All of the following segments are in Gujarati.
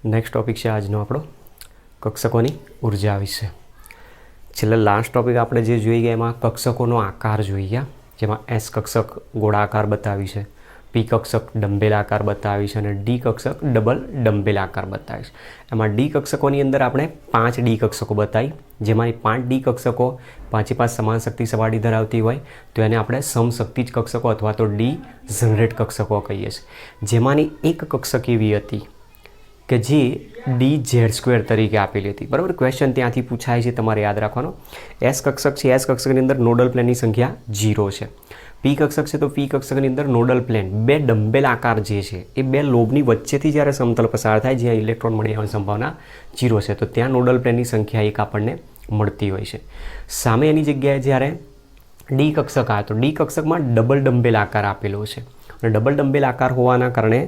નેક્સ્ટ ટોપિક છે આજનો આપણો કક્ષકોની ઉર્જા વિશે. છેલ્લે લાસ્ટ ટોપિક આપણે જે જોઈ ગયા એમાં કક્ષકોનો આકાર જોઈ ગયા, જેમાં એસ કક્ષક ગોળાકાર બતાવી છે, પી કક્ષક ડંબેલ આકાર બતાવી છે અને ડી કક્ષક ડબલ ડંબેલ આકાર બતાવી છે. એમાં ડી કક્ષકોની અંદર આપણે 5 ડી કક્ષકો બતાવી, જેમાંની 5 ડી કક્ષકો 5 સમાન શક્તિ સપાટી ધરાવતી હોય તો એને આપણે સમશક્તિજ કક્ષકો અથવા તો ડી જનરેટ કક્ષકો કહીએ છીએ. જેમાંની એક કક્ષક એવી હતી કે જે ડી ઝેડ સ્ક્વેર તરીકે આપેલી હતી. બરાબર, ક્વેશ્ચન ત્યાંથી પૂછાય છે, તમારે યાદ રાખવાનો. એસ કક્ષક છે, એસ કક્ષકની અંદર નોડલ પ્લેનની સંખ્યા 0 છે. પી કક્ષક છે તો પી કક્ષકની અંદર નોડલ પ્લેન બે ડંબેલ આકાર જે છે એ બે લોબની વચ્ચેથી જ્યારે સમતલ પસાર થાય જ્યાં ઇલેક્ટ્રોન મળી આવવાની સંભાવના 0 છે, તો ત્યાં નોડલ પ્લેનની સંખ્યા 1 આપણને મળતી હોય છે. સામે એની જગ્યાએ જ્યારે ડી કક્ષક આવે તો ડી કક્ષકમાં ડબલ ડંબેલ આકાર આપેલો છે. અને ડબલ ડંબેલ આકાર હોવાના કારણે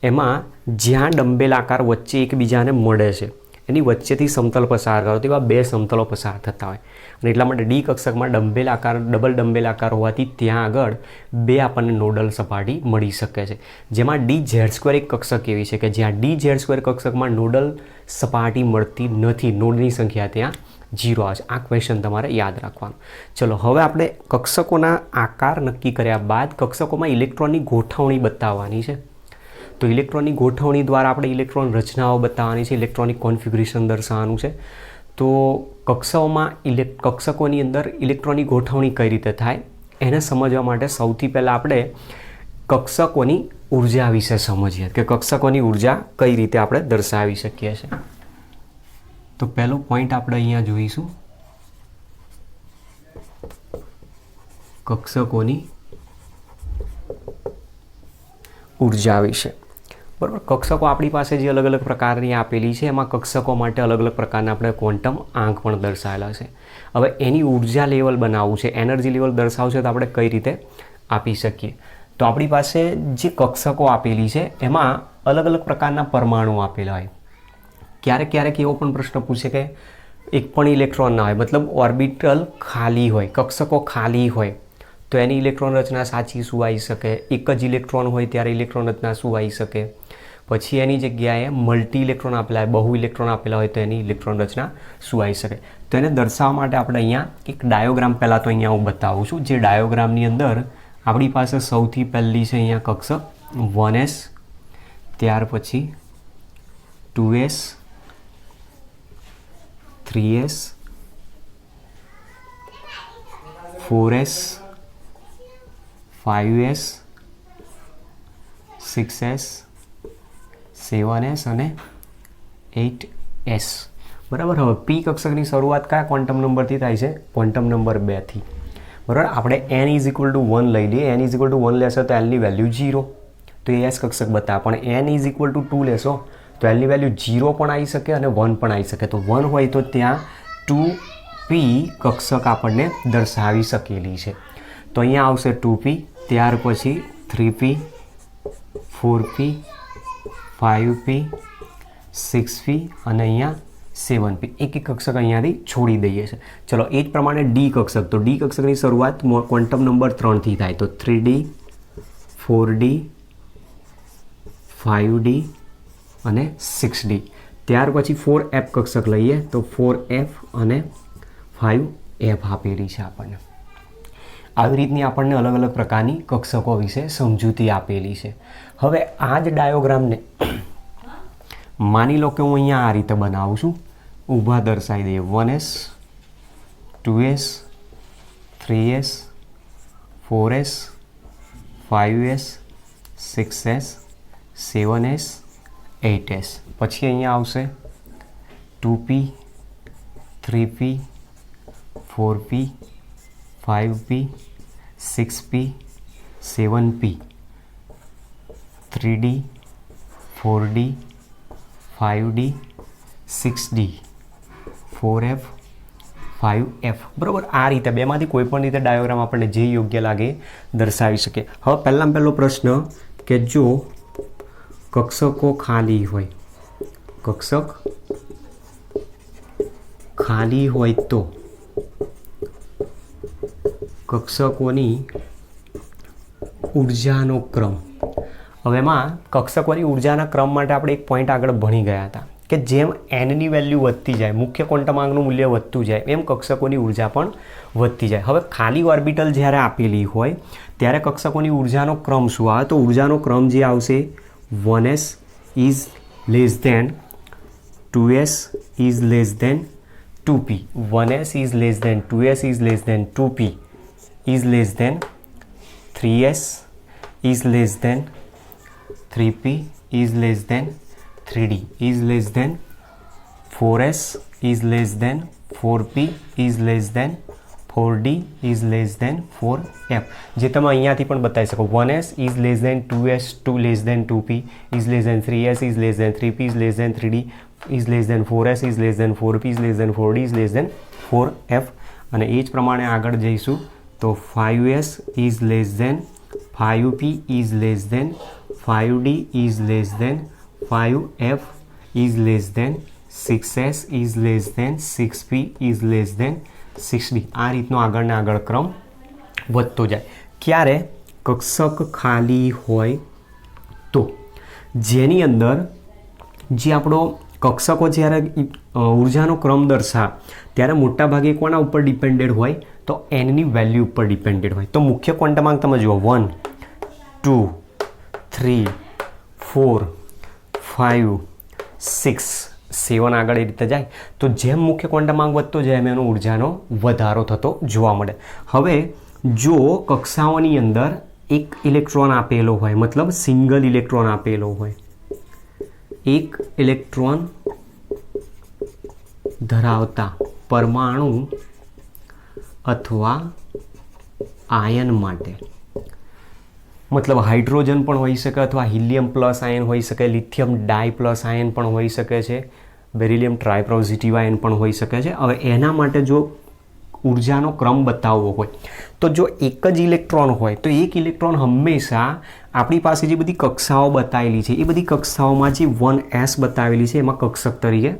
એમાં જ્યાં ડંબેલ આકાર વચ્ચે એકબીજાને મળે છે એની વચ્ચેથી સમતલ પસાર કરો તેવા બે સમતલો પસાર થતા હોય, અને એટલા માટે ડી કક્ષકમાં ડંબેલ આકાર ડબલ ડંબેલ આકાર હોવાથી ત્યાં આગળ બે આપણને નોડલ સપાટી મળી શકે છે. જેમાં ડી ઝેડ સ્ક્વેર એક કક્ષક એવી છે કે જ્યાં ડી ઝેડ સ્ક્વેર કક્ષકમાં નોડલ સપાટી મળતી નથી, નોડની સંખ્યા ત્યાં 0 આવે છે. આ ક્વેશ્ચન તમારે યાદ રાખવાનું. ચલો, હવે આપણે કક્ષકોના આકાર નક્કી કર્યા બાદ કક્ષકોમાં ઇલેક્ટ્રોનની ગોઠવણી બતાવવાની છે. તો ઇલેક્ટ્રોનની ગોઠવણી દ્વારા આપણે ઇલેક્ટ્રોન રચનાઓ બતાવવાની છે, ઇલેક્ટ્રોનિક કોન્ફિગ્યુરેશન દર્શાવવાનું છે. તો કક્ષકોની અંદર ઇલેક્ટ્રોનની ગોઠવણી કઈ રીતે થાય એને સમજવા માટે સૌથી પહેલાં આપણે કક્ષકોની ઉર્જા વિશે સમજીએ કે કક્ષકોની ઉર્જા કઈ રીતે આપણે દર્શાવી શકીએ છીએ. તો પહેલો પોઈન્ટ આપણે અહીંયા જોઈશું કક્ષકોની ઉર્જા વિશે. બરાબર, કક્ષકો આપણી પાસે જે અલગ અલગ પ્રકારની આપેલી છે એમાં કક્ષકો માટે અલગ અલગ પ્રકારના આપણે ક્વોન્ટમ આંક પણ દર્શાવેલા છે. હવે એની ઉર્જા લેવલ બનાવવું છે, એનર્જી લેવલ દર્શાવવું છે તો આપણે કઈ રીતે આપી શકીએ. તો આપણી પાસે જે કક્ષકો આપેલી છે એમાં અલગ અલગ પ્રકારના પરમાણુ આપેલા હોય. ક્યારેક ક્યારેક એવો પણ પ્રશ્ન પૂછે કે એક પણ ઇલેક્ટ્રોન ના હોય, મતલબ ઓર્બિટલ ખાલી હોય, કક્ષકો ખાલી હોય તો એની ઇલેક્ટ્રોન રચના સાચી શું આવી શકે. એક જ ઇલેક્ટ્રોન હોય ત્યારે ઇલેક્ટ્રોન રચના શું આવી શકે. પછી એની જગ્યાએ મલ્ટી ઇલેક્ટ્રોન આપેલા હોય, બહુ ઇલેક્ટ્રોન આપેલા હોય તો એની ઇલેક્ટ્રોન રચના શું આવી શકે. તો એને દર્શાવવા માટે આપણે અહીંયા એક ડાયોગ્રામ પહેલાં તો અહીંયા હું બતાવું છું. જે ડાયોગ્રામની અંદર આપણી પાસે સૌથી પહેલી છે અહીંયા કક્ષક 1s, ત્યાર પછી 2s, 3s, 4s, 5s, 6s, 7s અને 8s. બરાબર. હવે પી કક્ષકની શરૂઆત કયા ક્વોન્ટમ નંબરથી થાય છે? ક્વોન્ટમ નંબર 2થી. બરાબર. આપણે n = 1 લઈ લઈએ. n = 1 લેશો તો l ની વેલ્યુ 0, તો એ s કક્ષક બતાવે. પણ n = 2 લેશો તો l ની વેલ્યુ 0 પણ આવી શકે અને 1 પણ આવી શકે. તો 1 હોય તો ત્યાં 2p કક્ષક આપણને દર્શાવી શકેલી છે. તો અહીંયા આવશે 2p, ત્યાર પછી 3p, 4p, 5p, 6p અને અહીંયા 7p. એક એક કક્ષક અહીંયાથી છોડી દઈએ છે. ચલો, એ જ પ્રમાણે ડી કક્ષક. તો ડી કક્ષકની શરૂઆત ક્વોન્ટમ નંબર 3થી થાય. તો 3d, 4d, 5d અને 6d. ત્યાર પછી 4f કક્ષક લઈએ તો 4f અને 5f આપેલી છે આપણને. આવી રીતની આપણને અલગ અલગ પ્રકારની કક્ષકો વિશે સમજૂતી આપેલી છે. હવે આ જ ડાયોગ્રામને માની લો કે હું અહીંયા આ રીતે બનાવું છું, ઊભા દર્શાવી દઈએ. 1s, 2s, 3s, 4s, 5s, 6s, 7s, 8s. પછી અહીંયા આવશે 2p, 3p, 4p, 5p, 6p, 7p, 3d, 4d, 5d, 6d, 4f, 5f. બરાબર. આ રીતે બેમાંથી કોઈ પણ રીતે ડાયોગ્રામ આપણને જે યોગ્ય લાગે દર્શાવી શકે. હવે પહેલો પ્રશ્ન કે જો કક્ષકો ખાલી હોય, કક્ષક ખાલી હોય તો કક્ષકોની ઉર્જાનો ક્રમ હવે એમાં કક્ષકોની ઉર્જાના ક્રમ માટે આપણે એક પોઈન્ટ આગળ ભણી ગયા હતા કે જેમ એનની વેલ્યુ વધતી જાય, મુખ્ય ક્વોન્ટમાંકનું મૂલ્ય વધતું જાય, એમ કક્ષકોની ઉર્જા પણ વધતી જાય. હવે ખાલી ઓર્બિટલ જ્યારે આપેલી હોય ત્યારે કક્ષકોની ઉર્જાનો ક્રમ શું આવે? તો ઉર્જાનો ક્રમ જે આવશે 1s is less than 2s is less than 2p, 1s is less than 2s is less than 2p is less than 3s is less than 3p is less than 3d is less than 4s is less than 4p is less than 4d is less than 4f. જે તમે અહીંયાથી પણ બતાવી શકો. 1s is less than 2s 2 less than 2p is less than 3s is less than 3p is less than 3d is less than 4s is less than 4p is less than 4d is less than 4f. અને એ જ પ્રમાણે આગળ જઈશું તો 5s is less than 5p is less than 5d is less than 5f is less than 6s is less than 6p is less than 6d. આ રીતનો આગળને આગળ ક્રમ વધતો જાય. ક્યારે? કક્ષક ખાલી હોય તો. જેની અંદર જે આપણો કક્ષકો જ્યારે ઉર્જાનો ક્રમ દર્શા ત્યારે મોટાભાગે કોના ઉપર ડિપેન્ડેડ હોય? તો એનની વેલ્યુ ઉપર ડિપેન્ડેડ હોય. તો મુખ્ય ક્વોન્ટમાંક તમે જુઓ 1 2 3 4 5 6 7 આગળ એ રીતે જાય. તો જેમ મુખ્ય ક્વોન્ટમાંક વધતો જાય એમ એનો ઉર્જાનો વધારો થતો જોવા મળે. હવે જો કક્ષાઓની અંદર એક ઇલેક્ટ્રોન આપેલો હોય, મતલબ સિંગલ ઇલેક્ટ્રોન આપેલો હોય, એક ઇલેક્ટ્રોન ધરાવતા પરમાણુ અથવા આયન માટે, મતલબ હાઇડ્રોજન પણ હોઈ શકે અથવા હિલિયમ પ્લસ આયન હોઈ શકે, લિથિયમ ડાય પ્લસ આયન પણ હોઈ શકે છે, બેરિલિયમ ટ્રાયપોઝિટિવ આયન પણ હોઈ શકે છે. હવે એના માટે જો ઉર્જાનો ક્રમ બતાવવો હોય તો જો એક જ ઇલેક્ટ્રોન હોય તો એક ઇલેક્ટ્રોન હંમેશા આપણી પાસે જે બધી કક્ષાઓ બતાવેલી છે એ બધી કક્ષાઓમાં જે 1s બતાવેલી છે એમાં કક્ષક તરીકે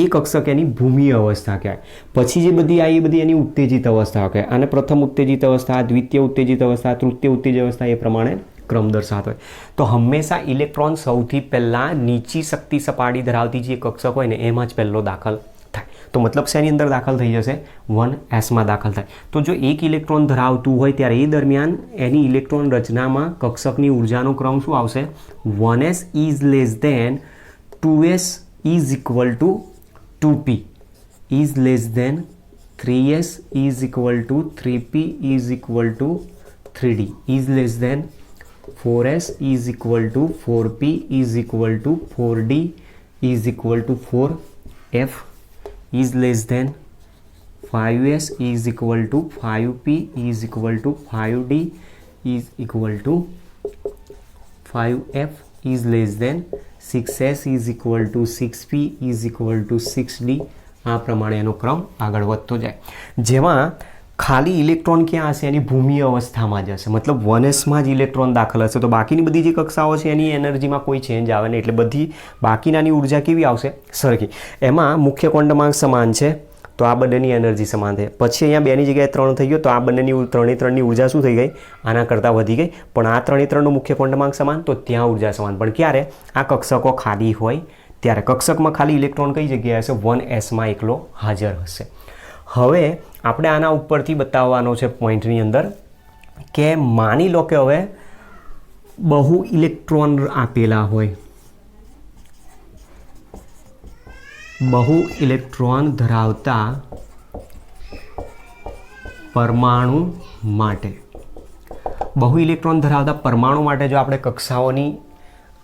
એ કક્ષક એની ભૂમિય અવસ્થા કહેવાય. પછી જે બધી આવી એ બધી એની ઉત્તેજિત અવસ્થા કહેવાય. અને પ્રથમ ઉત્તેજિત અવસ્થા, દ્વિતીય ઉત્તેજિત અવસ્થા, તૃતીય ઉત્તેજિત અવસ્થા એ પ્રમાણે ક્રમ દર્શાવતો હોય. તો હંમેશા ઇલેક્ટ્રોન સૌથી પહેલાં નીચી શક્તિ સપાટી ધરાવતી જે કક્ષક હોય ને એમાં જ પહેલો દાખલ થાય. તો મતલબ શેની અંદર દાખલ થઈ જશે? 1sમાં દાખલ થાય. તો જો એક ઇલેક્ટ્રોન ધરાવતું હોય ત્યારે એ દરમિયાન એની ઇલેક્ટ્રોન રચનામાં કક્ષકની ઉર્જાનો ક્રમ શું આવશે? 1s is less than 2s is equal to 2p is less than 3s is equal to 3p is equal to 3d is less than 4s is equal to 4p is equal to 4d is equal to 4f is less than 5s is equal to 5p is equal to 5d is equal to 5f is less than 6s is equal to 6p is equal to 6d. આ પ્રમાણે એનો ક્રમ આગળ વધતો જાય. જેમાં ખાલી ઇલેક્ટ્રોન ક્યાં હશે? એની ભૂમિય અવસ્થામાં જ હશે. મતલબ 1sમાં જ ઇલેક્ટ્રોન દાખલ હશે તો બાકીની બધી જે કક્ષાઓ છે એની એનર્જીમાં કોઈ ચેન્જ આવે નહીં. એટલે બધી બાકીનાની ઉર્જા કેવી આવશે? સરખી. એમાં મુખ્ય ક્વોન્ટમાંક સમાન છે તો આ બંનેની એનર્જી સમાન થઈ. પછી અહીંયા 2ની જગ્યાએ 3 થઈ ગયો તો આ બંનેની 3ની ઉર્જા શું થઈ ગઈ? આના કરતાં વધી ગઈ. પણ આ 3નું મુખ્ય ક્વોન્ટમાંક સમાન તો ત્યાં ઉર્જા સમાન. પણ ક્યારે? આ કક્ષકો ખાલી હોય ત્યારે. કક્ષકમાં ખાલી ઇલેક્ટ્રોન કઈ જગ્યાએ હશે? 1sમાં એકલો હાજર હશે. હવે આપણે આના ઉપરથી બતાવવાનો છે પોઈન્ટની અંદર કે માની લો કે હવે બહુ ઇલેક્ટ્રોન આપેલા હોય, બહુ ઇલેક્ટ્રોન ધરાવતા પરમાણુ માટે, બહુ ઇલેક્ટ્રોન ધરાવતા પરમાણુ માટે જો આપણે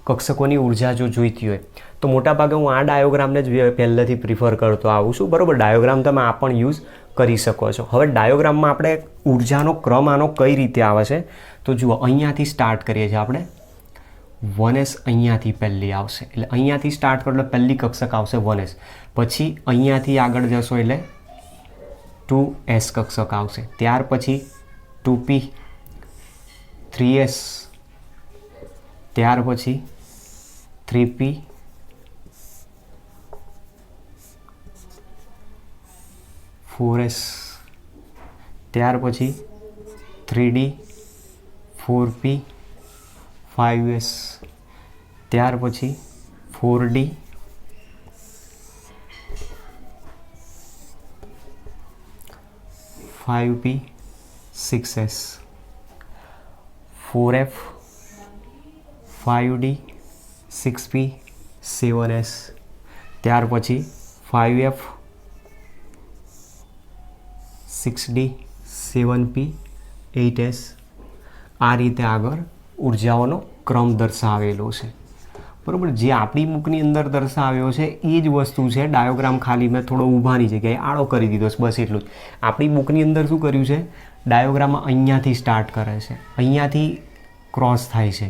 કક્ષકોની ઉર્જા જો જોઈતી હોય તો મોટાભાગે હું આ ડાયોગ્રામને જ પહેલેથી પ્રિફર કરતો આવું છું. બરાબર, ડાયોગ્રામ તમે આ પણ યુઝ કરી શકો છો. હવે ડાયોગ્રામમાં આપણે ઉર્જાનો ક્રમ આનો કઈ રીતે આવે છે તો જુઓ, અહીંયાથી સ્ટાર્ટ કરીએ છીએ આપણે. 1s અહીંયાથી પહેલી આવશે એટલે અહીંયાથી સ્ટાર્ટ કરો એટલે પહેલી કક્ષક આવશે 1s. પછી અહીંયાથી આગળ જશો એટલે 2s કક્ષક આવશે. ત્યાર પછી 2p, 3s, ત્યાર પછી 3p, 4s, ત્યાર પછી 3d, 4p, 5s, ત્યાર પછી 4D, 5P, 6S, 4F, 5D, 6P, 7S, ત્યાર પછી 5F, 6D, 7P, 8S. આ રીતે આગળ ઉર્જાઓનો ક્રમ દર્શાવેલો છે, બરાબર. જે આપણી બુકની અંદર દર્શાવ્યો છે એ જ વસ્તુ છે. ડાયોગ્રામ ખાલી મેં થોડો ઊભાની જગ્યાએ આડો કરી દીધો છે, બસ એટલું જ. આપણી બુકની અંદર શું કર્યું છે, ડાયોગ્રામમાં અહીંયાથી સ્ટાર્ટ કરે છે, અહીંયાથી ક્રોસ થાય છે,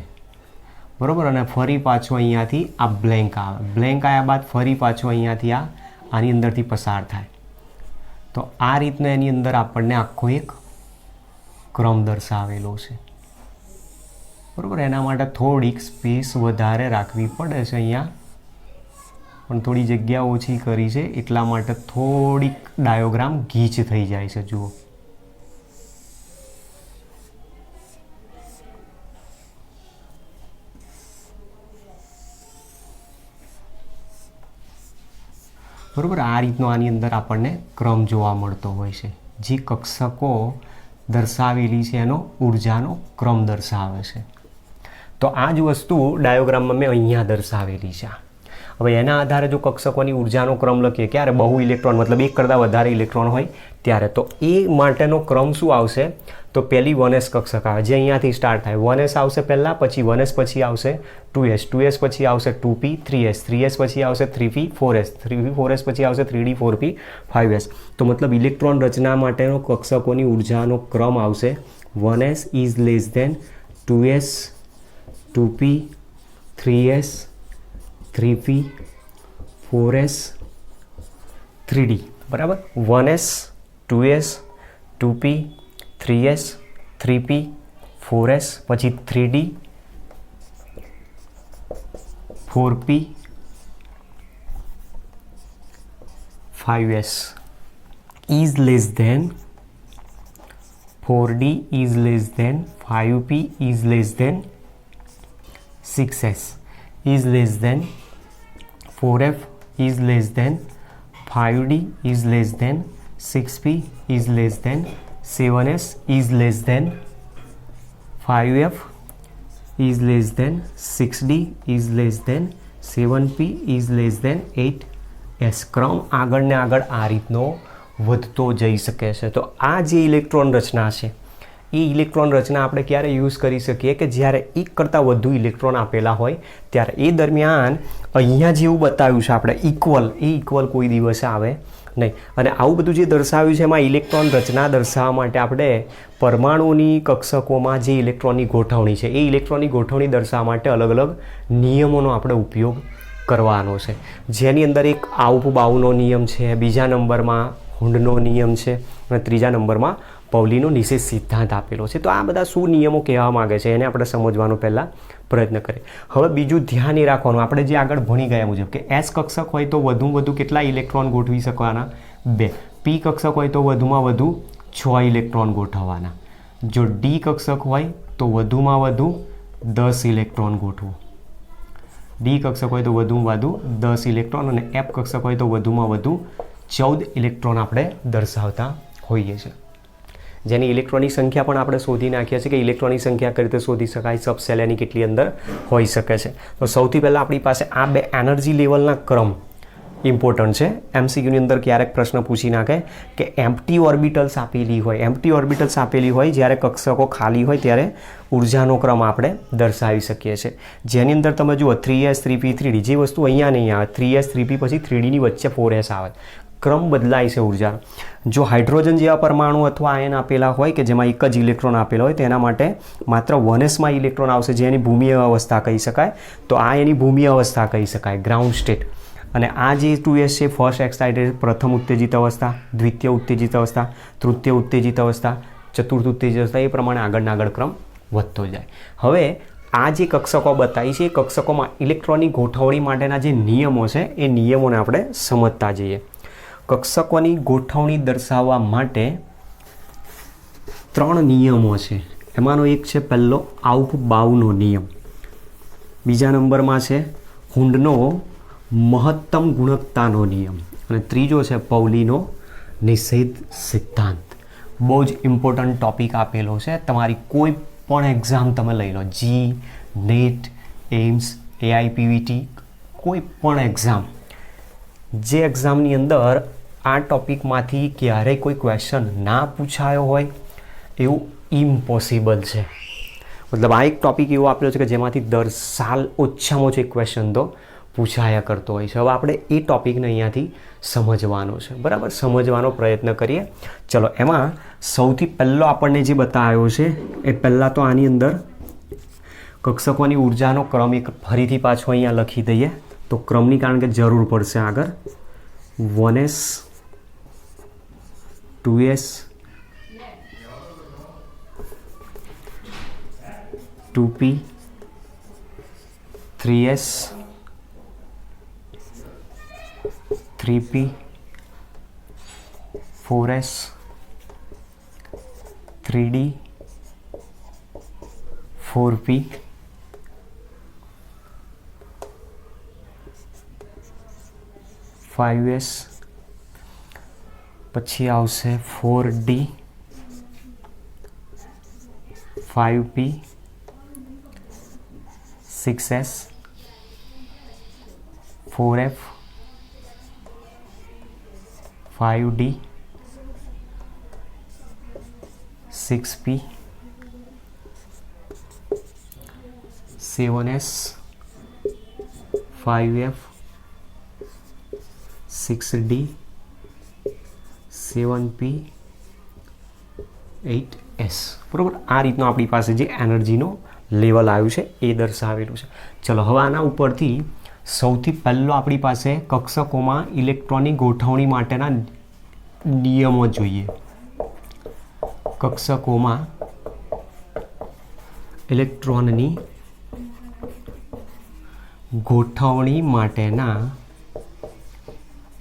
બરાબર, અને ફરી પાછું અહીંયાથી આ બ્લેન્ક આવે. બ્લેન્ક આવ્યા બાદ ફરી પાછું અહીંયાથી આની અંદરથી પસાર થાય. તો આ રીતના એની અંદર આપણને આખો એક ક્રમ દર્શાવેલો છે, બરાબર. એના માટે થોડીક સ્પેસ વધારે રાખવી પડે છે અહીંયા, પણ થોડી જગ્યા ઓછી કરી છે એટલા માટે થોડીક ડાયોગ્રામ ગીચ થઈ જાય છે. જુઓ, બરાબર. આ રીતનો આની અંદર આપણને ક્રમ જોવા મળતો હોય છે. જે કક્ષકો દર્શાવેલી છે એનો ઉર્જાનો ક્રમ દર્શાવે છે. તો આ જ વસ્તુ ડાયોગ્રામમાં મેં અહીંયા દર્શાવેલી છે. હવે એના આધારે જો કક્ષકોની ઉર્જાનો ક્રમ લખીએ, ક્યારે બહુ ઇલેક્ટ્રોન મતલબ એક કરતાં વધારે ઇલેક્ટ્રોન હોય ત્યારે, તો એ માટેનો ક્રમ શું આવશે, તો પહેલી 1s કક્ષક આવે, જે અહીંયાથી સ્ટાર્ટ થાય. 1s આવશે પહેલાં, પછી 1s પછી આવશે 2s, 2s પછી આવશે 2p, 3s, 3s પછી આવશે 3p, 4s, 3p, 4s પછી આવશે 3d, 4p, 5s. તો મતલબ ઇલેક્ટ્રોન રચના માટેનો કક્ષકોની ઉર્જાનો ક્રમ આવશે 1s is less than 2s, 2p, 3s, 3p, 4s, 3d, બરાબર. 1s, 2s, 2p, 3s, 3p, 4s, પછી 3d, 4p, 5s is less than 4d is less than 5p is less than 6s is less than 4f is less than 5d is less than 6p is less than 7s is less than 5f is less than 6d is less than 7p is less than 8s. ક્રમ આગળ ને આગળ આ રીતનો વધતો જઈ શકે છે. તો આ જે ઇલેક્ટ્રોન રચના છે એ ઇલેક્ટ્રોન રચના આપણે ક્યારે યુઝ કરી શકીએ કે જ્યારે એક કરતાં વધુ ઇલેક્ટ્રોન આપેલા હોય ત્યારે. એ દરમિયાન અહીંયા જેવું બતાવ્યું છે આપણે ઇક્વલ કોઈ દિવસે આવે નહીં. અને આવું બધું જે દર્શાવ્યું છે એમાં ઇલેક્ટ્રોન રચના દર્શાવવા માટે આપણે પરમાણુની કક્ષકોમાં જે ઇલેક્ટ્રોનની ગોઠવણી છે એ ઇલેક્ટ્રોનની ગોઠવણી દર્શાવવા માટે અલગ અલગ નિયમોનો આપણે ઉપયોગ કરવાનો છે. જેની અંદર એક આઉપ બાઉનો નિયમ છે, બીજા નંબરમાં હુન્ડનો નિયમ છે, અને ત્રીજા નંબરમાં પૌલીનો નિષેધ સિદ્ધાંત આપેલો છે. તો આ બધા શું નિયમો કહેવા માગે છે એને આપણે સમજવાનો પહેલાં પ્રયત્ન કરીએ. હવે બીજું ધ્યાન એ રાખવાનું, આપણે જે આગળ ભણી ગયા મુજબ કે એસ કક્ષક હોય તો વધુમાં વધુ કેટલા ઇલેક્ટ્રોન ગોઠવી શકવાના? 2. પી કક્ષક હોય તો વધુમાં વધુ 6 ઇલેક્ટ્રોન ગોઠવવાના. જો ડી કક્ષક હોય તો વધુમાં વધુ 10 ઇલેક્ટ્રોન ગોઠવો. ડી કક્ષક હોય તો વધુમાં વધુ 10 ઇલેક્ટ્રોન, અને એફ કક્ષક હોય તો વધુમાં વધુ 14 ઇલેક્ટ્રોન આપણે દર્શાવતા હોઈએ છીએ. જેની ઇલેક્ટ્રોનની સંખ્યા પણ આપણે શોધી નાખીએ છીએ કે ઇલેક્ટ્રોનની સંખ્યા કઈ રીતે શોધી શકાય, સબસેલ એની કેટલી અંદર હોઈ શકે છે. તો સૌથી પહેલાં આપણી પાસે આ બે એનર્જી લેવલના ક્રમ ઇમ્પોર્ટન્ટ છે. એમસીક્યુની અંદર ક્યારેક પ્રશ્ન પૂછી નાખે કે એમ્પ્ટી ઓર્બિટલ્સ આપેલી હોય જ્યારે કક્ષકો ખાલી હોય ત્યારે ઉર્જાનો ક્રમ આપણે દર્શાવી શકીએ છીએ. જેની અંદર તમે જુઓ 3s, 3p, 3d, જે વસ્તુ અહીંયા નહીં આવે, 3s, 3p પછી 3dની વચ્ચે 4s આવે. ક્રમ બદલાય છે ઉર્જાનો. જો હાઇડ્રોજન જેવા પરમાણુ અથવા આયન આપેલા હોય કે જેમાં એક જ ઇલેક્ટ્રોન આપેલા હોય તેના માટે માત્ર 1sમાં ઇલેક્ટ્રોન આવશે, જે એની ભૂમિય અવસ્થા કહી શકાય. તો આ એની ભૂમિય અવસ્થા કહી શકાય, ગ્રાઉન્ડ સ્ટેટ. અને આ જે 2s છે ફર્સ્ટ એક્સાઇટેડ, પ્રથમ ઉત્તેજિત અવસ્થા, દ્વિતીય ઉત્તેજિત અવસ્થા, તૃતીય ઉત્તેજિત અવસ્થા, ચતુર્થ ઉત્તેજિત અવસ્થા, એ પ્રમાણે આગળ ક્રમ વધતો જાય. હવે આ જે કક્ષકો બતાવી છે એ કક્ષકોમાં ઇલેક્ટ્રોનની ગોઠવણી માટેના જે નિયમો છે એ નિયમોને આપણે સમજતા જઈએ. કક્ષકોની ગોઠવણી દર્શાવવા માટે 3 નિયમો છે. એમાંનો એક છે પહેલો આઉપ બાઉનો નિયમ. બીજા નંબરમાં છે હુન્ડનો મહત્તમ ગુણવત્તાનો નિયમ અને ત્રીજો છે પૌલીનો નિષેધ સિદ્ધાંત. બહુ જ ઇમ્પોર્ટન્ટ ટોપિક આપેલો છે. તમારી કોઈ પણ એક્ઝામ તમે લઈ લો, જી, નેટ, એમ્સ, AIPVT, કોઈ પણ એક્ઝામ, જે એક્ઝામની અંદર આ ટોપિકમાંથી ક્યારેય કોઈ ક્વેશ્ચન ના પૂછાયો હોય એવું ઇમ્પોસિબલ છે. મતલબ આ એક ટોપિક એવો આપેલો છે કે જેમાંથી દર સાલ ઓછામાં ઓછો એક ક્વેશ્ચન તો પૂછાયા કરતો હોય છે. હવે આપણે એ ટોપિકને અહીંયાથી સમજવાનો છે, બરાબર? સમજવાનો પ્રયત્ન કરીએ. ચલો, એમાં સૌથી પહેલો આપણને જે બતાવ્યો છે એ પહેલાં તો આની અંદર કક્ષકોની ઉર્જાનો ક્રમ એક ફરીથી પાછો અહીંયા લખી દઈએ. તો ક્રમની કારણ કે જરૂર પડશે આગળ. 1s 2s 2p 3s 3p 4s 3d 4p 5s, પછી આવશે 4d 5p 6s 4f 5d 6p 7s 5f 6d 7p 8s. બરાબર? આ રીતનું આપણી પાસે જે એનર્જીનો લેવલ આવ્યું છે એ દર્શાવેલું છે. ચલો, હવે આના ઉપરથી સૌથી પહેલો આપણી પાસે કક્ષકોમાં ઇલેક્ટ્રોનની ગોઠવણી માટેના નિયમો જોઈએ. કક્ષકોમાં ઇલેક્ટ્રોનની ગોઠવણી માટેના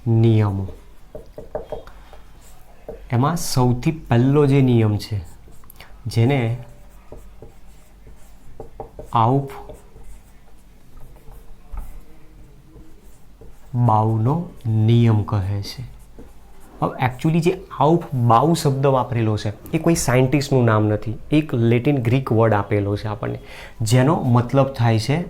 નિયમો. એમાં સૌથી પહેલો જે નિયમ છે જેને આઉફ-બાઉનો નિયમ કહે છે. હવે એકચ્યુઅલી જે આઉફ-બાઉ શબ્દ વાપરેલો છે એ કોઈ સાયન્ટિસ્ટનું નામ નથી, એક લેટિન ગ્રીક વર્ડ આપેલો છે આપણને, જેનો મતલબ થાય છે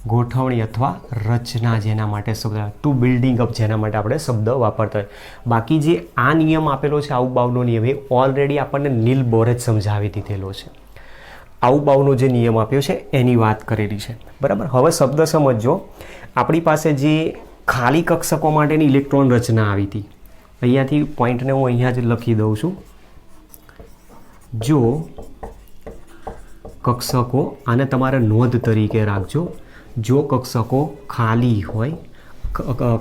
ગોઠવણી અથવા રચના, જેના માટે શબ્દ ટુ બિલ્ડિંગ અપ, જેના માટે આપણે શબ્દ વાપરતા હોય. બાકી જે આ નિયમ આપેલો છે આઉફ-બાઉનો નિયમ, એ ઓલરેડી આપણને નીલ બોરે જ સમજાવી દીધેલો છે. આઉફ-બાઉનો જે નિયમ આપ્યો છે એની વાત કરેલી છે, બરાબર? હવે શબ્દ સમજો. આપણી પાસે જે ખાલી કક્ષકો માટેની ઇલેક્ટ્રોન રચના આવી હતી, અહીંયાથી પોઈન્ટને હું અહીંયા જ લખી દઉં છું. જો કક્ષકો, આને તમારે નોંધ તરીકે રાખજો, જો કક્ષકો ખાલી હોય,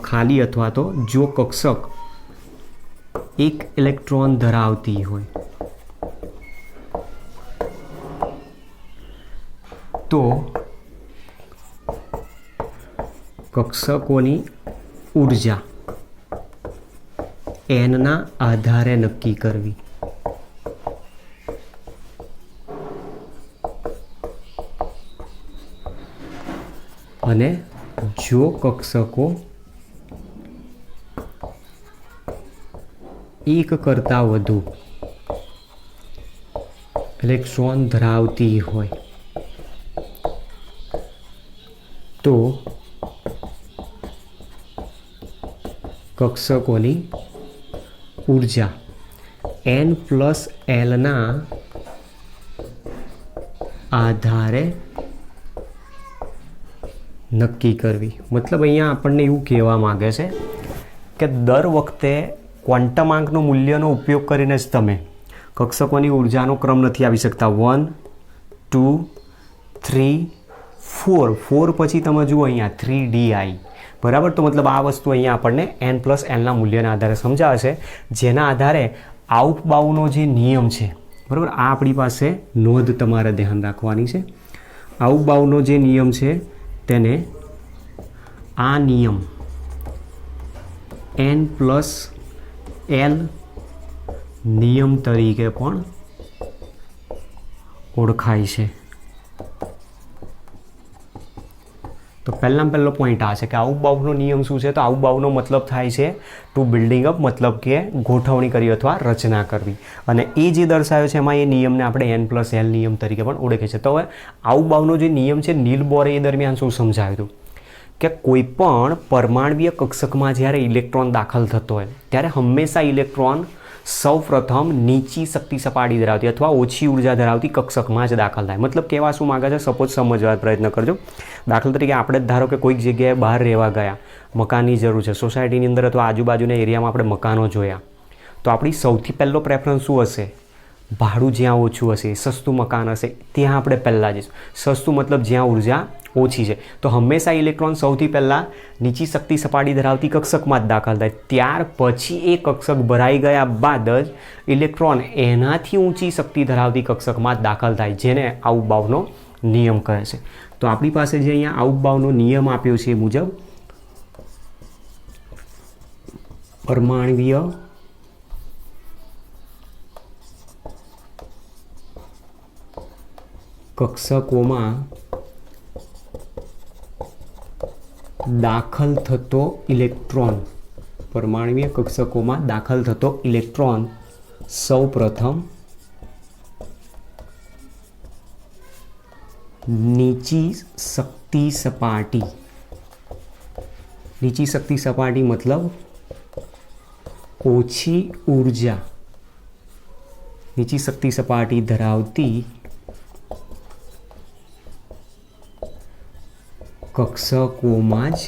ખાલી અથવા તો જો કક્ષક એક ઇલેક્ટ્રોન ધરાવતી હોય તો કક્ષકોની ઉર્જા એનના આધારે નક્કી કરવી. અને જો કક્ષકો એક કરતાં વધુ ઇલેક્ટ્રોન ધરાવતી હોય તો કક્ષકોની ઉર્જા n+Lના આધારે નક્કી કરવી. મતલબ અહીંયા આપણને એવું કહેવા માગે છે કે દર વખતે ક્વોન્ટમ આંકનું મૂલ્યનો ઉપયોગ કરીને જ તમે કક્ષકોની ઉર્જાનો ક્રમ નથી આવી શકતા. 1 2 3 4 પછી તમે જુઓ અહીંયા 3d આવી, બરાબર? તો મતલબ આ વસ્તુ અહીંયા આપણને n+Lના મૂલ્યના આધારે સમજાવે છે, જેના આધારે આઉફ-બાઉનો જે નિયમ છે, બરાબર, આ આપણી પાસે નોંધ તમારે ધ્યાન રાખવાની છે. આઉફ-બાઉનો જે નિયમ છે તેને આ નિયમ n+L નિયમ તરીકે પણ ઓળખાય છે. તો પહેલાં પહેલો પોઈન્ટ આ છે કે આઉબાઉનો નિયમ શું છે? તો આઉબાઉનો મતલબ થાય છે ટુ બિલ્ડિંગ અપ, મતલબ કે ગોઠવણી કરવી અથવા રચના કરવી. અને એ જે દર્શાવ્યો છે એમાં એ નિયમને આપણે N+L નિયમ તરીકે પણ ઓળખે છે. તો હવે આઉબાઉનો જે નિયમ છે નીલ બોરે એ દરમિયાન શું સમજાવ્યું હતું કે કોઈ પણ પરમાણવીય કક્ષકમાં જ્યારે ઇલેક્ટ્રોન દાખલ થતો હોય ત્યારે હંમેશા ઇલેક્ટ્રોન સૌપ્રથમ નીચી શક્તિ સપાટી ધરાવતી અથવા ઓછી ઉર્જા ધરાવતી કક્ષકમાં જ દાખલ થાય. મતલબ કહેવા શું માગે છે? સપોઝ સમજવા પ્રયત્ન કરજો. દાખલા તરીકે આપણે જ ધારો કે કોઈક જગ્યાએ બહાર રહેવા ગયા, મકાનની જરૂર છે, સોસાયટીની અંદર અથવા આજુબાજુના એરિયામાં આપણે મકાનો જોયા, તો આપણી સૌથી પહેલો પ્રેફરન્સ શું હશે? ભાડું જ્યાં ઓછું હશે, સસ્તું મકાન હશે, ત્યાં આપણે પહેલાં જઈશું. સસ્તું મતલબ જ્યાં ઉર્જા ઓછી છે. તો હંમેશા ઇલેક્ટ્રોન સૌથી પહેલાં નીચી શક્તિ સપાટી ધરાવતી કક્ષકમાં જ દાખલ થાય. ત્યાર પછી એ કક્ષક ભરાઈ ગયા બાદ જ ઇલેક્ટ્રોન એનાથી ઊંચી શક્તિ ધરાવતી કક્ષકમાં જ દાખલ થાય, જેને આઉબાઉનો નિયમ કહે છે. તો આપણી પાસે જે અહીંયા આઉબાઉનો નિયમ આપ્યો છે એ મુજબ પરમાણવીય કક્ષકોમાં દાખલ થતો ઇલેક્ટ્રોન, પરમાણવીય કક્ષકોમાં દાખલ થતો ઇલેક્ટ્રોન સૌપ્રથમ નીચી શક્તિ સપાટી, નીચી શક્તિ સપાટી મતલબ ઓછી ઉર્જા, નીચી શક્તિ સપાટી ધરાવતી કક્ષકોમાં જ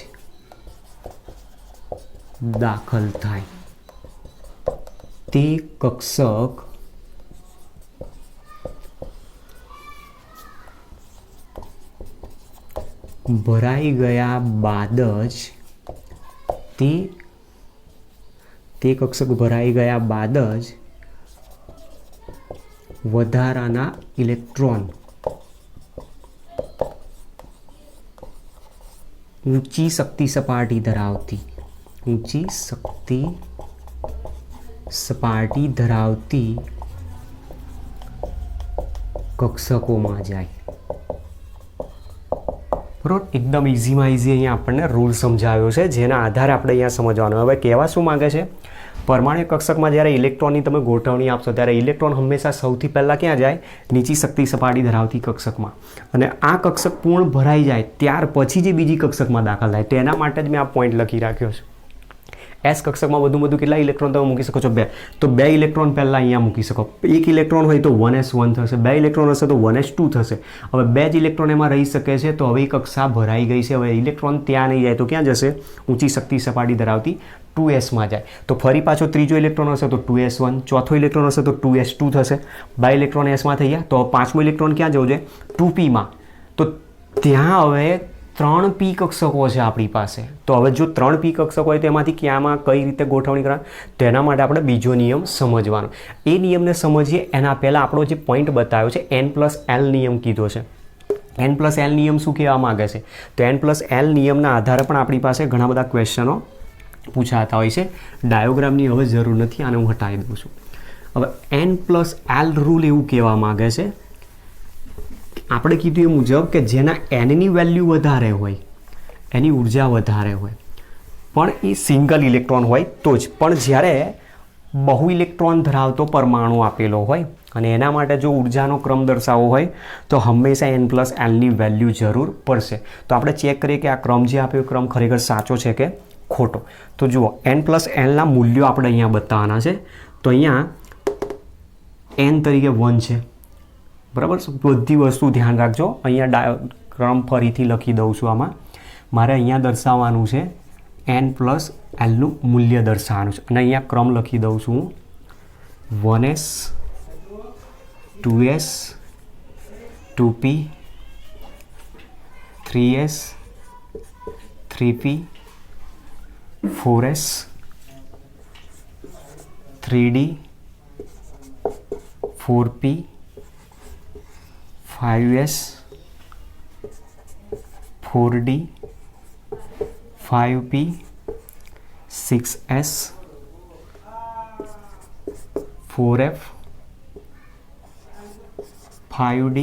દાખલ થાય. તે કક્ષક ભરાઈ ગયા બાદ જ તે કક્ષક ભરાઈ ગયા બાદ જ વધારાના ઇલેક્ટ્રોન ઊંચી શક્તિ સપાટી ધરાવતી, ઊંચી શક્તિ સપાટી ધરાવતી કક્ષકોમાં જાય. બરાબર, એકદમ ઇઝીમાં ઇઝી અહીંયા આપણને રૂલ સમજાવ્યો છે, જેના આધારે આપણે અહીંયા સમજવાનું. હવે કહેવા શું માગે છે? પરમાણુ કક્ષકમાં જ્યારે ઇલેક્ટ્રોનની તમે ગોઠવણી આપશો ત્યારે ઇલેક્ટ્રોન હંમેશા સૌથી પહેલાં ક્યાં જાય? નીચી શક્તિ સપાટી ધરાવતી કક્ષકમાં. અને આ કક્ષક પૂર્ણ ભરાઈ જાય ત્યાર પછી જે બીજી કક્ષકમાં દાખલ થાય, તેના માટે જ મેં આ પોઈન્ટ લખી રાખ્યો છે. એસ કક્ષકમાં વધુ કેટલા ઇલેક્ટ્રોન તમે મૂકી શકો છો? 2. તો 2 ઇલેક્ટ્રોન પહેલાં અહીંયા મૂકી શકો. 1 ઇલેક્ટ્રોન હોય તો 1s1 થશે, 2 ઇલેક્ટ્રોન હશે તો 1s2 થશે. હવે 2 જ ઇલેક્ટ્રોન એમાં રહી શકે છે, તો હવે એ કક્ષા ભરાઈ ગઈ છે. હવે ઇલેક્ટ્રોન ત્યાં નહીં જાય તો ક્યાં જશે? ઊંચી શક્તિ સપાટી ધરાવતી 2sમાં જાય. તો ફરી પાછો ત્રીજો ઇલેક્ટ્રોન હશે તો 2s1, ચોથો ઇલેક્ટ્રોન હશે તો 2s2 થશે. 2 ઇલેક્ટ્રોન એસમાં થઈ ગયા, તો પાંચમો ઇલેક્ટ્રોન ક્યાં જવું છે? 2pમાં. તો ત્યાં હવે 3p કક્ષકો છે આપણી પાસે. તો હવે જો 3p કક્ષકો હોય તો એમાંથી ક્યાંમાં કઈ રીતે ગોઠવણી કરવા, તેના માટે આપણે બીજો નિયમ સમજવાનો. એ નિયમને સમજીએ એના પહેલાં આપણો જે પોઈન્ટ બતાવ્યો છે N+L નિયમ કીધો છે. N+L નિયમ શું કહેવા માગે છે? તો N+L નિયમના આધારે પણ આપણી પાસે ઘણા બધા ક્વેશ્ચનો પૂછાતા હોય છે. ડાયોગ્રામની હવે જરૂર નથી, આને હું હટાવી દઉં છું. હવે N+L રૂલ એવું કહેવા માગે છે, આપણે કીધું એ મુજબ કે જેના એનની વેલ્યુ વધારે હોય, એની ઉર્જા વધારે હોય, પણ એ સિંગલ ઇલેક્ટ્રોન હોય તો જ. પણ જ્યારે બહુ ઇલેક્ટ્રોન ધરાવતો પરમાણુ આપેલો હોય અને એના માટે જો ઉર્જાનો ક્રમ દર્શાવવો હોય તો હંમેશા N+Lની વેલ્યુ જરૂર પડશે. તો આપણે ચેક કરીએ કે આ ક્રમ જે આપ્યો ક્રમ ખરેખર સાચો છે કે ખોટો. તો જુઓ, N+Lના મૂલ્યો આપણે અહીંયા બતાવવાના છે. તો અહીંયા n તરીકે 1 છે, બરાબર. બધી વસ્તુ ધ્યાન રાખજો. અહીંયા ક્રમ ફરીથી લખી દઉં છું. આમાં મારે અહીંયા દર્શાવવાનું છે N+Lનું મૂલ્ય દર્શાવવાનું છે, અને અહીંયા ક્રમ લખી દઉં છું 1s 2s 2p 3s 3p 4s 3d 4p 5s 4d 5p 6s 4f 5D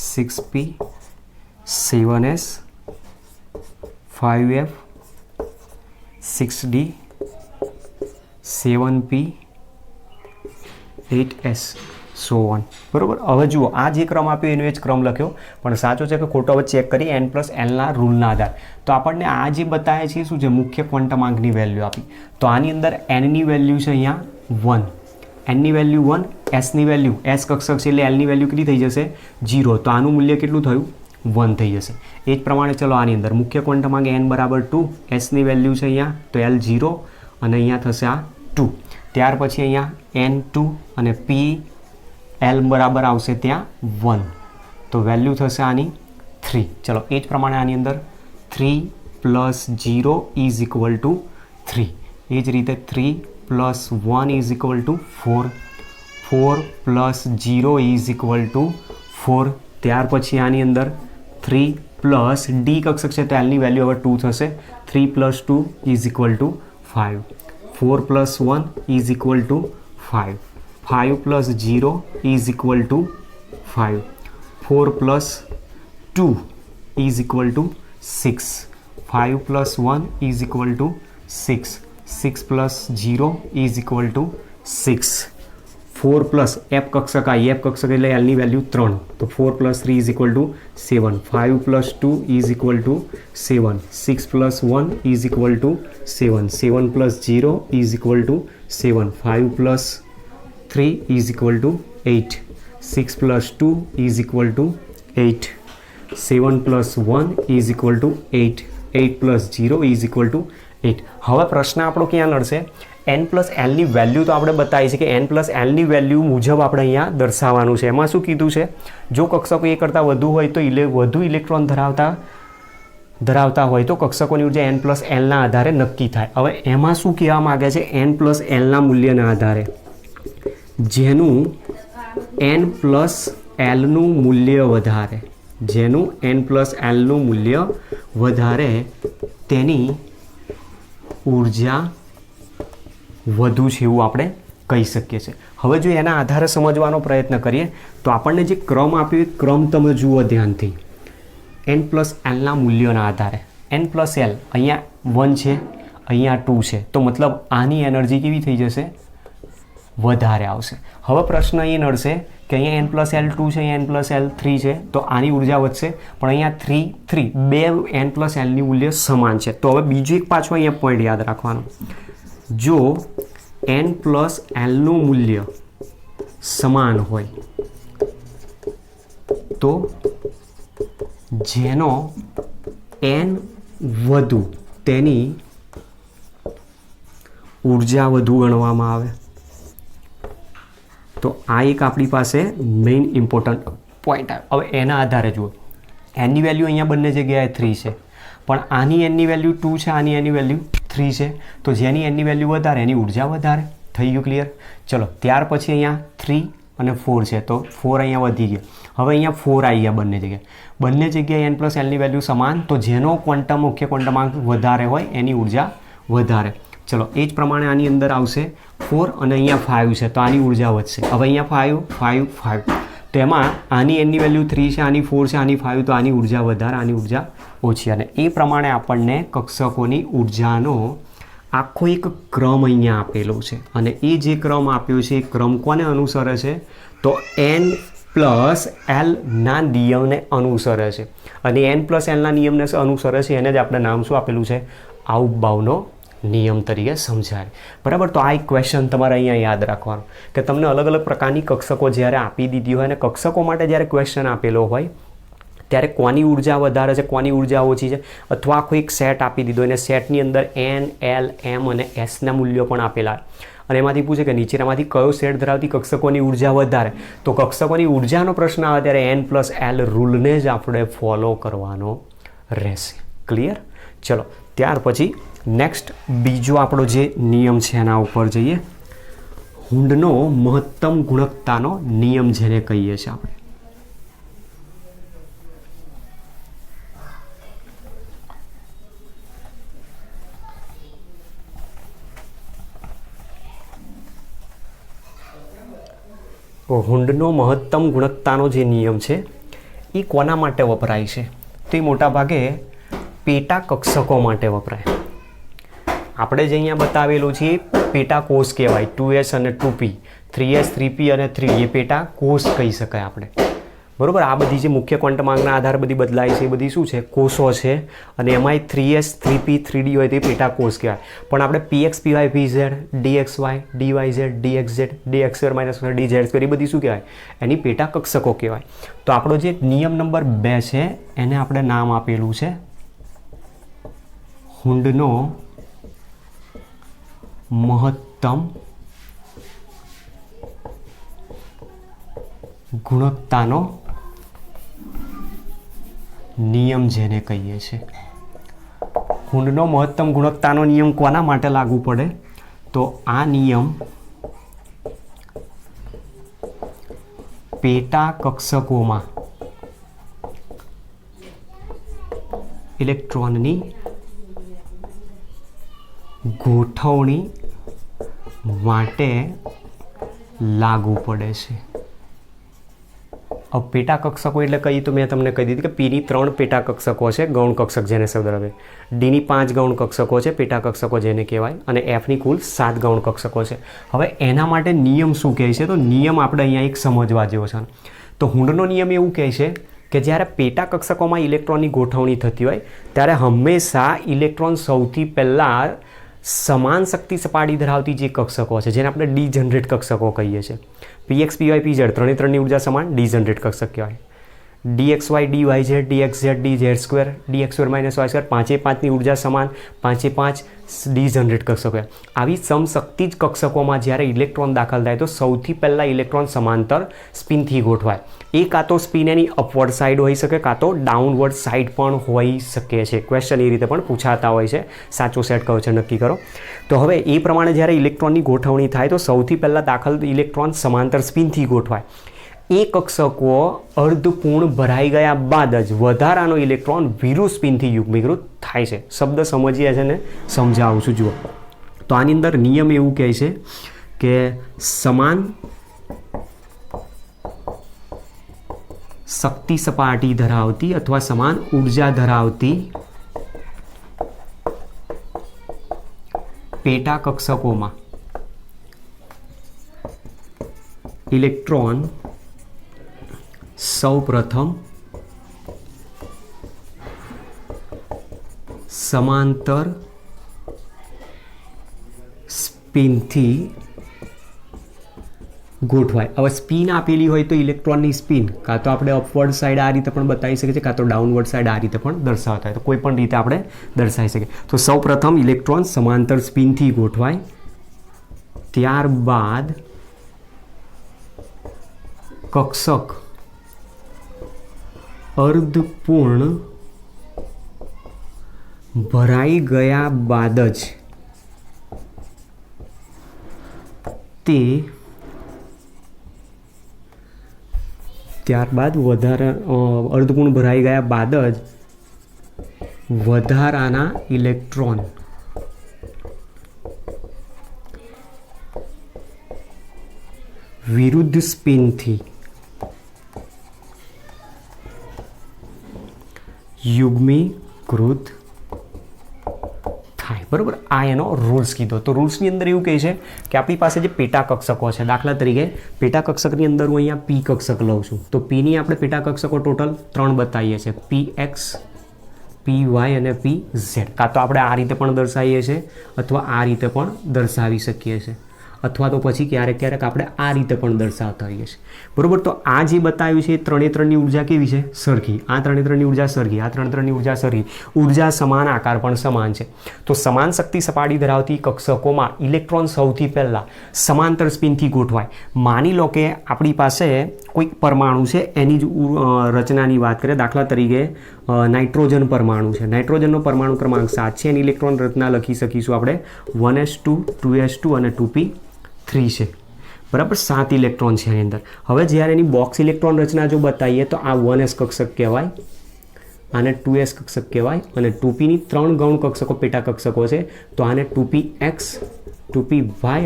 6P 7S 5F 6D 7P 8S so on. બરાબર. હવે જુઓ આ જે ક્રમ આપ્યો એનો એ જ ક્રમ લખ્યો, પણ સાચો છે કે ખોટો હવે ચેક કરીએ n+lના રૂલના આધાર. તો આપણને આ જે બતાવે છે શું છે, મુખ્ય ક્વોન્ટમાંકની વેલ્યુ આપી. તો આની અંદર nની વેલ્યુ છે અહીંયા 1, nની વેલ્યુ 1, sની વેલ્યુ s કક્ષક છે એટલે lની વેલ્યુ કેટલી થઈ જશે 0. તો આનું મૂલ્ય કેટલું થયું 1 થઈ જશે. એ જ પ્રમાણે ચલો આની અંદર મુખ્ય ક્વોન્ટમાંક n બરાબર 2, sની વેલ્યુ છે અહીંયા તો l 0 અને અહીંયા થશે આ 2. ત્યાર પછી અહીંયા n2 અને p l બરાબર આવશે ત્યાં 1, તો વેલ્યુ થશે આની 3. ચલો એ જ પ્રમાણે આની અંદર 3 + 0 = 3. એ જ રીતે 3 + 1 = 4, 4 + 0 = 4. ત્યાર પછી આની અંદર 3 પ્લસ ડી કક્ષક છે તો એલની વેલ્યુ હવે 2 થશે. 3 + 2 = 5, 4 + 1 = 5, 5 + 0 = 5, 4 + 2 = 6, 5 + 1 = 6, 6 + 0 = 6, 4 પ્લસ એફ કક્ષક આ એફ કક્ષક એટલે એલની વેલ્યુ 3, તો 4 + 3 = 7, 5 + 2 = 7, 6 + 1 = 7, 7 + 0 = 7, 5 + 3 = 8, 6 + 2 = 8, 7 + 1 = 8, 8 + 0 = 8. હવે પ્રશ્ન આપણો ક્યાં નડશે, n+lની વેલ્યુ તો આપણે બતાવી છે કે n+lની વેલ્યુ મુજબ આપણે અહીંયા દર્શાવવાનું છે. એમાં શું કીધું છે, જો કક્ષકો એ કરતાં વધુ હોય તો વધુ ઇલેક્ટ્રોન ધરાવતા હોય તો કક્ષકોની ઉર્જા n+lના આધારે નક્કી થાય. હવે એમાં શું કહેવા માગે છે, n+lના મૂલ્યના આધારે જેનું n+lનું મૂલ્ય વધારે, જેનું n+lનું મૂલ્ય વધારે તેની ઉર્જા વધુ છે એવું આપણે કહી શકીએ છીએ. હવે જો એના આધારે સમજવાનો પ્રયત્ન કરીએ તો આપણને જે ક્રમ આપ્યો એ ક્રમ તમે જુઓ ધ્યાનથી. n+lના મૂલ્યોના આધારે n+l અહીંયા 1 છે, અહીંયા 2 છે, તો મતલબ આની એનર્જી કેવી થઈ જશે, વધારે આવશે. હવે પ્રશ્ન એ નડશે કે અહીંયા n+l2 છે, અહીંયા n+l3 છે, તો આની ઉર્જા વધશે, પણ અહીંયા 3 બે n+lની મૂલ્ય સમાન છે. તો હવે બીજું એક પાછું અહીંયા પોઈન્ટ યાદ રાખવાનો, જો n+lનું મૂલ્ય સમાન હોય તો જેનો n વધુ તેની ઉર્જા વધુ ગણવામાં આવે. તો આ એક આપણી પાસે મેઇન ઇમ્પોર્ટન્ટ પોઈન્ટ આવે. હવે એના આધારે જુઓ, nની વેલ્યુ અહીંયા બંને જગ્યાએ 3 છે, પણ આની nની વેલ્યુ 2 છે, આની nની વેલ્યુ 3 છે, તો જેની nની વેલ્યુ વધારે એની ઉર્જા વધારે. થઈ ગયું ક્લિયર? ચલો ત્યાર પછી અહીંયા 3 અને 4 છે, તો 4 અહીંયા વધી ગયા. હવે અહીંયા 4 આવી ગયા બંને જગ્યાએ n+lની વેલ્યુ સમાન, તો જેનો મુખ્ય ક્વોન્ટમાંક વધારે હોય એની ઉર્જા વધારે. ચલો એ જ પ્રમાણે આની અંદર આવશે 4 અને અહીંયા 5 છે, તો આની ઉર્જા વધશે. હવે અહીંયા 5, 5, 5, તો એમાં આની nની વેલ્યુ 3 છે, આની 4 છે, આની 5, તો આની ઉર્જા વધારે, આની ઉર્જા ઓછી. અને એ પ્રમાણે આપણને કક્ષકોની ઉર્જાનો આખો એક ક્રમ અહીંયા આપેલો છે, અને એ જે ક્રમ આપ્યો છે એ ક્રમ કોને અનુસરે છે, તો n+lના નિયમને અનુસરે છે. અને n+lના નિયમને અનુસરે છે એને જ આપણે નામ શું આપેલું છે, આઉપબાઉનો નિયમ તરીકે સમજાય. બરાબર. તો આ એક ક્વેશ્ચન તમારે અહીંયા યાદ રાખવાનો કે તમને અલગ અલગ પ્રકારની કક્ષકો જ્યારે આપી દીધી હોય અને કક્ષકો માટે જ્યારે ક્વેશ્ચન આપેલો હોય ત્યારે કોની ઉર્જા વધારે છે, કોની ઉર્જા ઓછી છે, અથવા આખો એક સેટ આપી દીધો અને સેટની અંદર n, l, m અને sના મૂલ્યો પણ આપેલા, અને એમાંથી પૂછે કે નીચેનામાંથી કયો સેટ ધરાવતી કક્ષકોની ઉર્જા વધારે, તો કક્ષકોની ઉર્જાનો પ્રશ્ન આવે ત્યારે n+l રૂલને જ આપણે ફોલો કરવાનો રહેશે. ક્લિયર? ચલો ત્યાર પછી નેક્સ્ટ બીજો આપણો જે નિયમ છે એના ઉપર જઈએ. હુન્ડનો મહત્તમ ગુણકતાનો નિયમ જેને કહીએ છીએ આપણે. હુંડનો મહત્તમ ગુણકતાનો જે નિયમ છે એ કોના માટે વપરાય છે? તો એ મોટાભાગે પેટા કક્ષકો માટે વપરાય. આપણે જે અહીંયા બતાવેલું છે પેટા કોષ કહેવાય. 2s અને 2p, 3s 3p અને 3d એ પેટા કોષ કહી શકાય આપણે. બરાબર. આ બધી જે મુખ્ય ક્વોન્ટમ આંકના આધારે બધી બદલાય છે એ બધી શું છે? કોષો છે. અને એમાંય 3s 3p 3d હોય તે પેટા કોષ કહેવાય. પણ આપણે px py pz dxy dyz dxz dx2 - dz2 એ બધી શું કહેવાય? એની પેટા કક્ષકો કહેવાય. તો આપણો જે નિયમ નંબર 2 છે એને આપણે નામ આપેલું છે હુંડનો મહત્તમ ગુણકતાનો નિયમ જેને કહીએ છીએ. હુંડનો મહત્તમ ગુણકતાનો નિયમ કોના માટે લાગુ પડે? તો આ નિયમ પેટા કક્ષકોમાં ઇલેક્ટ્રોનની ગોઠવણી માટે લાગુ પડે છે. હવે પેટા કક્ષકો એટલે કઈ? તો મેં તમને કહી દીધી કે પીની 3 પેટા કક્ષકો છે, ગૌણ કક્ષક જેને શબ્દ આવે. ડીની 5 ગૌણ કક્ષકો છે, પેટા કક્ષકો જેને કહેવાય. અને એફની કુલ 7 ગૌણ કક્ષકો છે. હવે એના માટે નિયમ શું કહે છે? તો નિયમ આપણે અહીંયા એક સમજવા જેવો છે. તો હુંડનો નિયમ એવું કહે છે કે જ્યારે પેટા કક્ષકોમાં ઇલેક્ટ્રોનની ગોઠવણી થતી હોય ત્યારે હંમેશા ઇલેક્ટ્રોન સૌથી પહેલાં સમાન શક્તિ સપાટી ધરાવતી જે કક્ષકો છે જેને આપણે ડીજનરેટ કક્ષકો કહીએ છીએ. px py pz ત્રણે ત્રણની ઉર્જા સમાન, ડીજનરેટ કક્ષક કહેવાય. dxy dyz dxz dz2 dx2 - y2 પાંચે પાંચની ઉર્જા સમાન, પાંચે પાંચ ડીજનરેટ કક્ષકો કહેવાય. આવી સમશક્તિ જ કક્ષકોમાં જ્યારે ઇલેક્ટ્રોન દાખલ થાય તો સૌથી પહેલાં ઇલેક્ટ્રોન સમાંતર સ્પિનથી ગોઠવાય. એ કાં તો સ્પિન એની અપવર્ડ સાઈડ હોઈ શકે, કાં તો ડાઉનવર્ડ સાઈડ પણ હોઈ શકે છે. ક્વેશ્ચન એ રીતે પણ પૂછાતા હોય છે. સાચો સેટ કયો છે નક્કી કરો. તો હવે એ પ્રમાણે જ્યારે ઇલેક્ટ્રોનની ગોઠવણી થાય તો સૌથી પહેલાં દાખલ ઇલેક્ટ્રોન સમાંતર સ્પિનથી ગોઠવાય. એ કક્ષકો અર્ધપૂર્ણ ભરાઈ ગયા બાદ જ વધારાનો ઇલેક્ટ્રોન વિરુદ્ધ સ્પિનથી યુગ્મીકૃત થાય છે. શબ્દ સમજીએ છે ને સમજાવું છું. જુઓ તો આની અંદર નિયમ એવું કહે છે કે સમાન શક્તિ સપાટી ધરાવતી અથવા સમાન ઉર્જા ધરાવતી પેટા કક્ષકોમાં ઇલેક્ટ્રોન સૌપ્રથમ સમાંતર સ્પિનથી ગોઠવાય. હવે સ્પિન આપેલી હોય તો ઇલેક્ટ્રોનની સ્પિન કાં તો આપણે અપવર્ડ સાઈડ આ રીતે પણ બતાવી શકીએ છીએ, કાં તો ડાઉનવર્ડ સાઈડ આ રીતે પણ દર્શાવતા હોય. તો કોઈ પણ રીતે આપણે દર્શાવી શકીએ. તો સૌપ્રથમ ઇલેક્ટ્રોન સમાંતર સ્પિનથી ગોઠવાય, ત્યારબાદ કક્ષક અર્ધપૂર્ણ ભરાઈ ગયા બાદ જ તે અર્ધપૂર્ણ ભરાઈ ગયા બાદ જ વધારાના ઇલેક્ટ્રોન વિરુદ્ધ સ્પિનથી યુગ્મીકૃત થાય. બરાબર. આ એનો રૂલ્સ કીધો. તો રૂલ્સની અંદર એવું કહે છે કે આપણી પાસે જે પેટા કક્ષકો છે, દાખલા તરીકે પેટા કક્ષકની અંદર હું અહીંયા પી કક્ષક લઉં છું. તો પીની આપણે પેટા કક્ષકો ટોટલ 3 બતાવીએ છીએ, px py અને pz. કાં તો આપણે આ રીતે પણ દર્શાવીએ છીએ અથવા આ રીતે પણ દર્શાવી શકીએ છીએ, અથવા તો પછી ક્યારેક ક્યારેક આપણે આ રીતે પણ દર્શાવતા હોઈએ છીએ. બરાબર. તો આ જે બતાવ્યું છે એ ત્રણે ત્રણની ઉર્જા કેવી છે? સરખી. આ ત્રણે ત્રણની ઉર્જા સરખી, આ ત્રણે ત્રણની ઉર્જા સરખી. ઉર્જા સમાન, આકાર પણ સમાન છે. તો સમાન શક્તિ સપાટી ધરાવતી કક્ષકોમાં ઇલેક્ટ્રોન સૌથી પહેલાં સમાંતર સ્પિનથી ગોઠવાય. માની લો કે આપણી પાસે કોઈક પરમાણુ છે, એની જ રચનાની વાત કરીએ. દાખલા તરીકે નાઇટ્રોજન પરમાણુ છે. નાઇટ્રોજનનો પરમાણુ ક્રમાંક 7 છે. એની ઇલેક્ટ્રોન રચના લખી શકીશું આપણે 1s2 2s2 અને 2p3 છે. બરાબર. 7 ઇલેક્ટ્રોન છે એની અંદર. હવે જ્યારે એની બોક્સ ઇલેક્ટ્રોન રચના જો બતાવીએ તો આ 1s કક્ષક કહેવાય, આને 2s કક્ષક કહેવાય, અને 2pની 3 ગૌણ કક્ષકો પેટા કક્ષકો છે. તો આને 2px 2py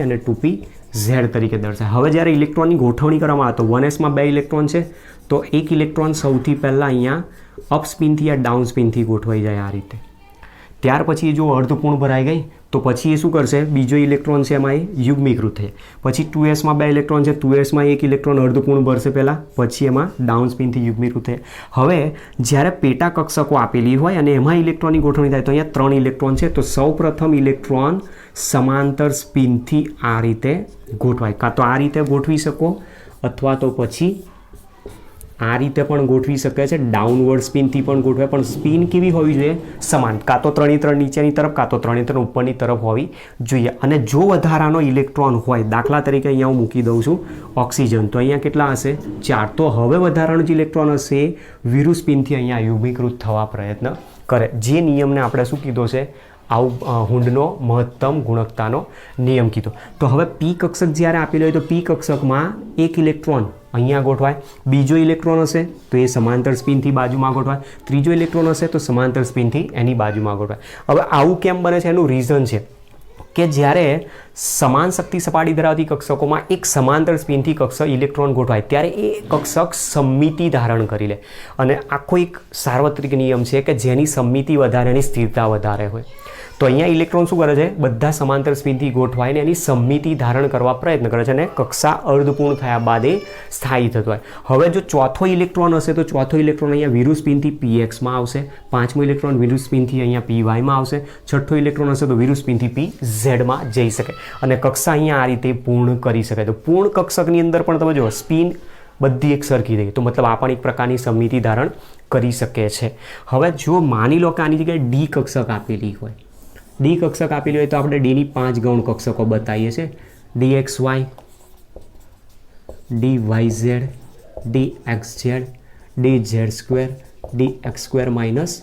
અને 2pz ઝેડ તરીકે દર્શાવે. હવે જ્યારે ઇલેક્ટ્રોનની ગોઠવણી કરવામાં આવે તો 1s માં 2 ઇલેક્ટ્રોન છે તો એક ઇલેક્ટ્રોન સૌથી પહેલાં અહીંયા અપ સ્પિનથી યા ડાઉન સ્પિનથી ગોઠવાઈ જાય આ રીતે. ત્યાર પછી જો અર્ધપૂર્ણ ભરાઈ ગઈ તો પછી એ શું કરશે, બીજો ઇલેક્ટ્રોન છે એમાં એ યુગ્મીકૃત થઈ. પછી 2sમાં 2 ઇલેક્ટ્રોન છે, 2sમાં એક ઇલેક્ટ્રોન અર્ધપૂર્ણ ભરશે પહેલાં, પછી એમાં ડાઉન સ્પિનથી યુગ્મીકૃત થાય. હવે જ્યારે પેટા કક્ષકો આપેલી હોય અને એમાં ઇલેક્ટ્રોનની ગોઠવણી થાય તો અહીંયા 3 ઇલેક્ટ્રોન છે તો સૌપ્રથમ ઇલેક્ટ્રોન સમાંતર સ્પિનથી આ રીતે ગોઠવાય. કાં તો આ રીતે ગોઠવી શકો અથવા તો પછી આ રીતે પણ ગોઠવી શકે છે, ડાઉનવર્ડ સ્પિનથી પણ ગોઠવાય. પણ સ્પિન કેવી હોવી જોઈએ, સમાન. કાં તો 3 નીચેની તરફ કાં તો 3 ઉપરની તરફ હોવી જોઈએ. અને જો વધારાનો ઇલેક્ટ્રોન હોય, દાખલા તરીકે અહીંયા હું મૂકી દઉં છું ઓક્સિજન, તો અહીંયા કેટલા હશે, 4. તો હવે વધારાનો જે ઇલેક્ટ્રોન હશે વિરુદ્ધ સ્પિનથી અહીંયા યુગ્મીકૃત થવા પ્રયત્ન કરે. જે નિયમને આપણે શું કીધો છે, આવું હુંડનો મહત્તમ ગુણકતાનો નિયમ કીધો. તો હવે પી કક્ષક જ્યારે આપેલો હોય તો પી કક્ષકમાં એક ઇલેક્ટ્રોન અહીંયા ગોઠવાય, બીજો ઇલેક્ટ્રોન હશે તો એ સમાંતર સ્પિનથી બાજુમાં ગોઠવાય, ત્રીજો ઇલેક્ટ્રોન હશે તો સમાંતર સ્પિનથી એની બાજુમાં ગોઠવાય. હવે આવું કેમ બને છે એનું રીઝન છે કે જ્યારે સમાન શક્તિ સપાટી ધરાવતી કક્ષકોમાં એક સમાંતર સ્પિનથી કક્ષક ઇલેક્ટ્રોન ગોઠવાય ત્યારે એ કક્ષક સમમિતિ ધારણ કરી લે. અને આખો એક સાર્વત્રિક નિયમ છે કે જેની સમમિતિ વધારે એની સ્થિરતા વધારે હોય. તો અહીંયા ઇલેક્ટ્રોન શું કરે છે, બધા સમાંતર સ્પિનથી ગોઠવાઈને એની સમમિતિ ધારણ કરવા પ્રયત્ન કરે છે અને કક્ષા અર્ધપૂર્ણ થયા બાદ એ સ્થાયી થતો હોય. હવે જો ચોથો ઇલેક્ટ્રોન હશે તો ચોથો ઇલેક્ટ્રોન અહીંયા વિરુદ્ધ સ્પિનથી pxમાં આવશે, પાંચમો ઇલેક્ટ્રોન વિરુદ્ધ સ્પિનથી અહીંયા pyમાં આવશે, છઠ્ઠો ઇલેક્ટ્રોન હશે તો વિરુદ્ધ સ્પિનથી pzમાં જઈ શકે અને કક્ષા અહીંયા આ રીતે પૂર્ણ કરી શકાય. તો પૂર્ણ કક્ષકની અંદર પણ તમે જો સ્પિન બધી એક સરખી થઈ, તો મતલબ આ પણ એક પ્રકારની સમમિતિ ધારણ કરી શકે છે. હવે જો માની લો કે આની જગ્યાએ ડી કક્ષક આપેલી હોય, ડી કક્ષક આપેલી હોય તો આપણે ડીની 5 ગૌણ કક્ષકો બતાવીએ છીએ, dxy, dyz, dxz, dz2, dx2 minus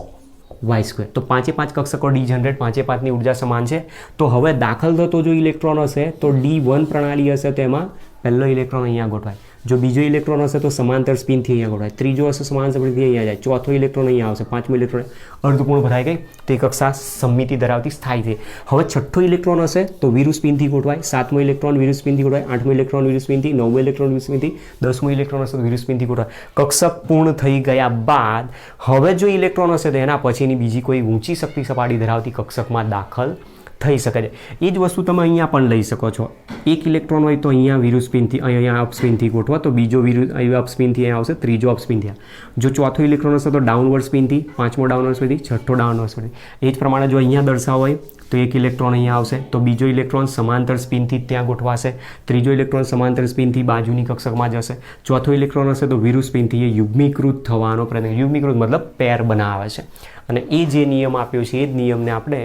y2. તો 5 કક્ષકો ડી જનરેટ, 5ની ઉર્જા સમાન છે. તો હવે દાખલ થતો જો ઇલેક્ટ્રોન હશે તો D1 પ્રણાલી હશે તો એમાં પહેલો ઇલેક્ટ્રોન અહીંયા ગોઠવાય, જો બીજો ઇલેક્ટ્રોન હશે તો સમાંતર સ્પિનથી અહીંયા ગોઠવાય, ત્રીજો હશે સમાંતર સ્પિનથી અહીંયા જાય, ચોથો ઇલેક્ટ્રોન અહીંયા આવશે, પાંચમો ઇલેક્ટ્રોન અર્ધપૂર્ણ ભરાઈ ગઈ તો એ કક્ષા સમમિતિ ધરાવતી સ્થાયી થઈ. હવે છઠ્ઠો ઇલેક્ટ્રોન હશે તો વિરુદ્ધ સ્પિનથી ગોઠવાય, સાતમો ઇલેક્ટ્રોન વિરુદ્ધ સ્પિનથી ગોઠવાય, આઠમો ઇલેક્ટ્રોન વિરુદ્ધ સ્પિનથી, નવમો ઇલેક્ટ્રોન વિરુદ્ધ સ્પિનથી, 10મો ઇલેક્ટ્રોન હશે તો વિરુદ્ધ સ્પિનથી ગોઠવાય. કક્ષક પૂર્ણ થઈ ગયા બાદ હવે જો ઇલેક્ટ્રોન હશે તો એના પછીની બીજી કોઈ ઊંચી શક્તિ સપાટી ધરાવતી કક્ષકમાં દાખલ થઈ શકે છે. એ જ વસ્તુ તમે અહીંયા પણ લઈ શકો છો. એક ઇલેક્ટ્રોન હોય તો અહીંયા વિરુદ્ધ સ્પિનથી અહીંયા અપસ્પિનથી ગોઠવા, તો બીજો વિરુદ્ધ અપસ્પિનથી અહીંયા આવશે, ત્રીજો અપસ્પિનથી. જો ચોથો ઇલેક્ટ્રોન હશે તો ડાઉનવર્ડ સ્પિનથી, પાંચમો ડાઉનવર્ડ સ્પિનથી, છઠ્ઠો ડાઉનવર્ડ સ્પિનથી. એ જ પ્રમાણે જો અહીંયા દર્શાવો હોય તો એક ઇલેક્ટ્રોન અહીંયા આવશે તો બીજો ઇલેક્ટ્રોન સમાંતર સ્પિનથી ત્યાં ગોઠવાશે, ત્રીજો ઇલેક્ટ્રોન સમાંતર સ્પિનથી બાજુની કક્ષકમાં જશે, ચોથો ઇલેક્ટ્રોન હશે તો વિરુદ્ધ સ્પિનથી એ યુગ્મીકૃત થવાનો પ્રયત્ન. યુગ્મીકૃત મતલબ પેર બનાવે છે. અને એ જે નિયમ આપ્યો છે એ જ નિયમને આપણે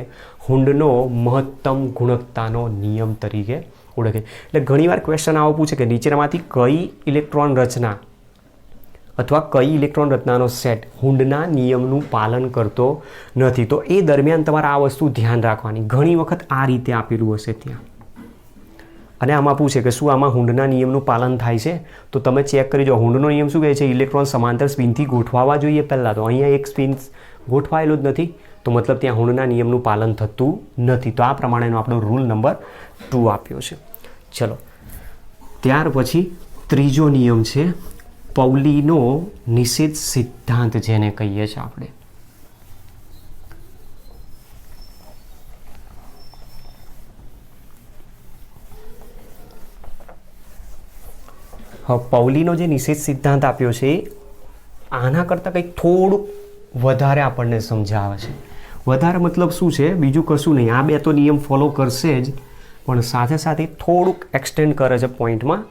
હુંડનો મહત્તમ ગુણકતાનો નિયમ તરીકે ઓળખે. એટલે ઘણીવાર ક્વેશ્ચન આવો પૂછે કે નીચેનામાંથી કઈ ઇલેક્ટ્રોન રચના અથવા કઈ ઇલેક્ટ્રોન રચનાનો સેટ હુંડના નિયમનું પાલન કરતો નથી. તો એ દરમિયાન તમારે આ વસ્તુ ધ્યાન રાખવાની. ઘણી વખત આ રીતે આપેલું હશે ત્યાં અને આમાં પૂછે કે શું આમાં હુંડના નિયમનું પાલન થાય છે, તો તમે ચેક કરી જો. હુંડનો નિયમ શું કહે છે, ઇલેક્ટ્રોન સમાંતર સ્પિનથી ગોઠવાવા જોઈએ પહેલાં. તો અહીંયા એક સ્પિન ગોઠવાયેલું જ નથી તો મતલબ ત્યાં હુંડના નિયમનું પાલન થતું નથી. તો આ પ્રમાણેનો આપણો રૂલ નંબર 2 આપ્યો છે. ચલો ત્યાર પછી ત્રીજો નિયમ છે પૌલીનો નિષેધ સિદ્ધાંત, જેને કહીએ છીએ આપણે. હવે પૌલીનો જે નિષેધ સિદ્ધાંત આપ્યો છે આના કરતાં કંઈક થોડુંક વધારે આપણને સમજાવે છે. વધારે મતલબ શું છે, બીજું કશું નહીં. આ બે તો નિયમ ફોલો કરશે જ પણ સાથે સાથે થોડુંક એક્સટેન્ડ કરે છે પોઈન્ટમાં.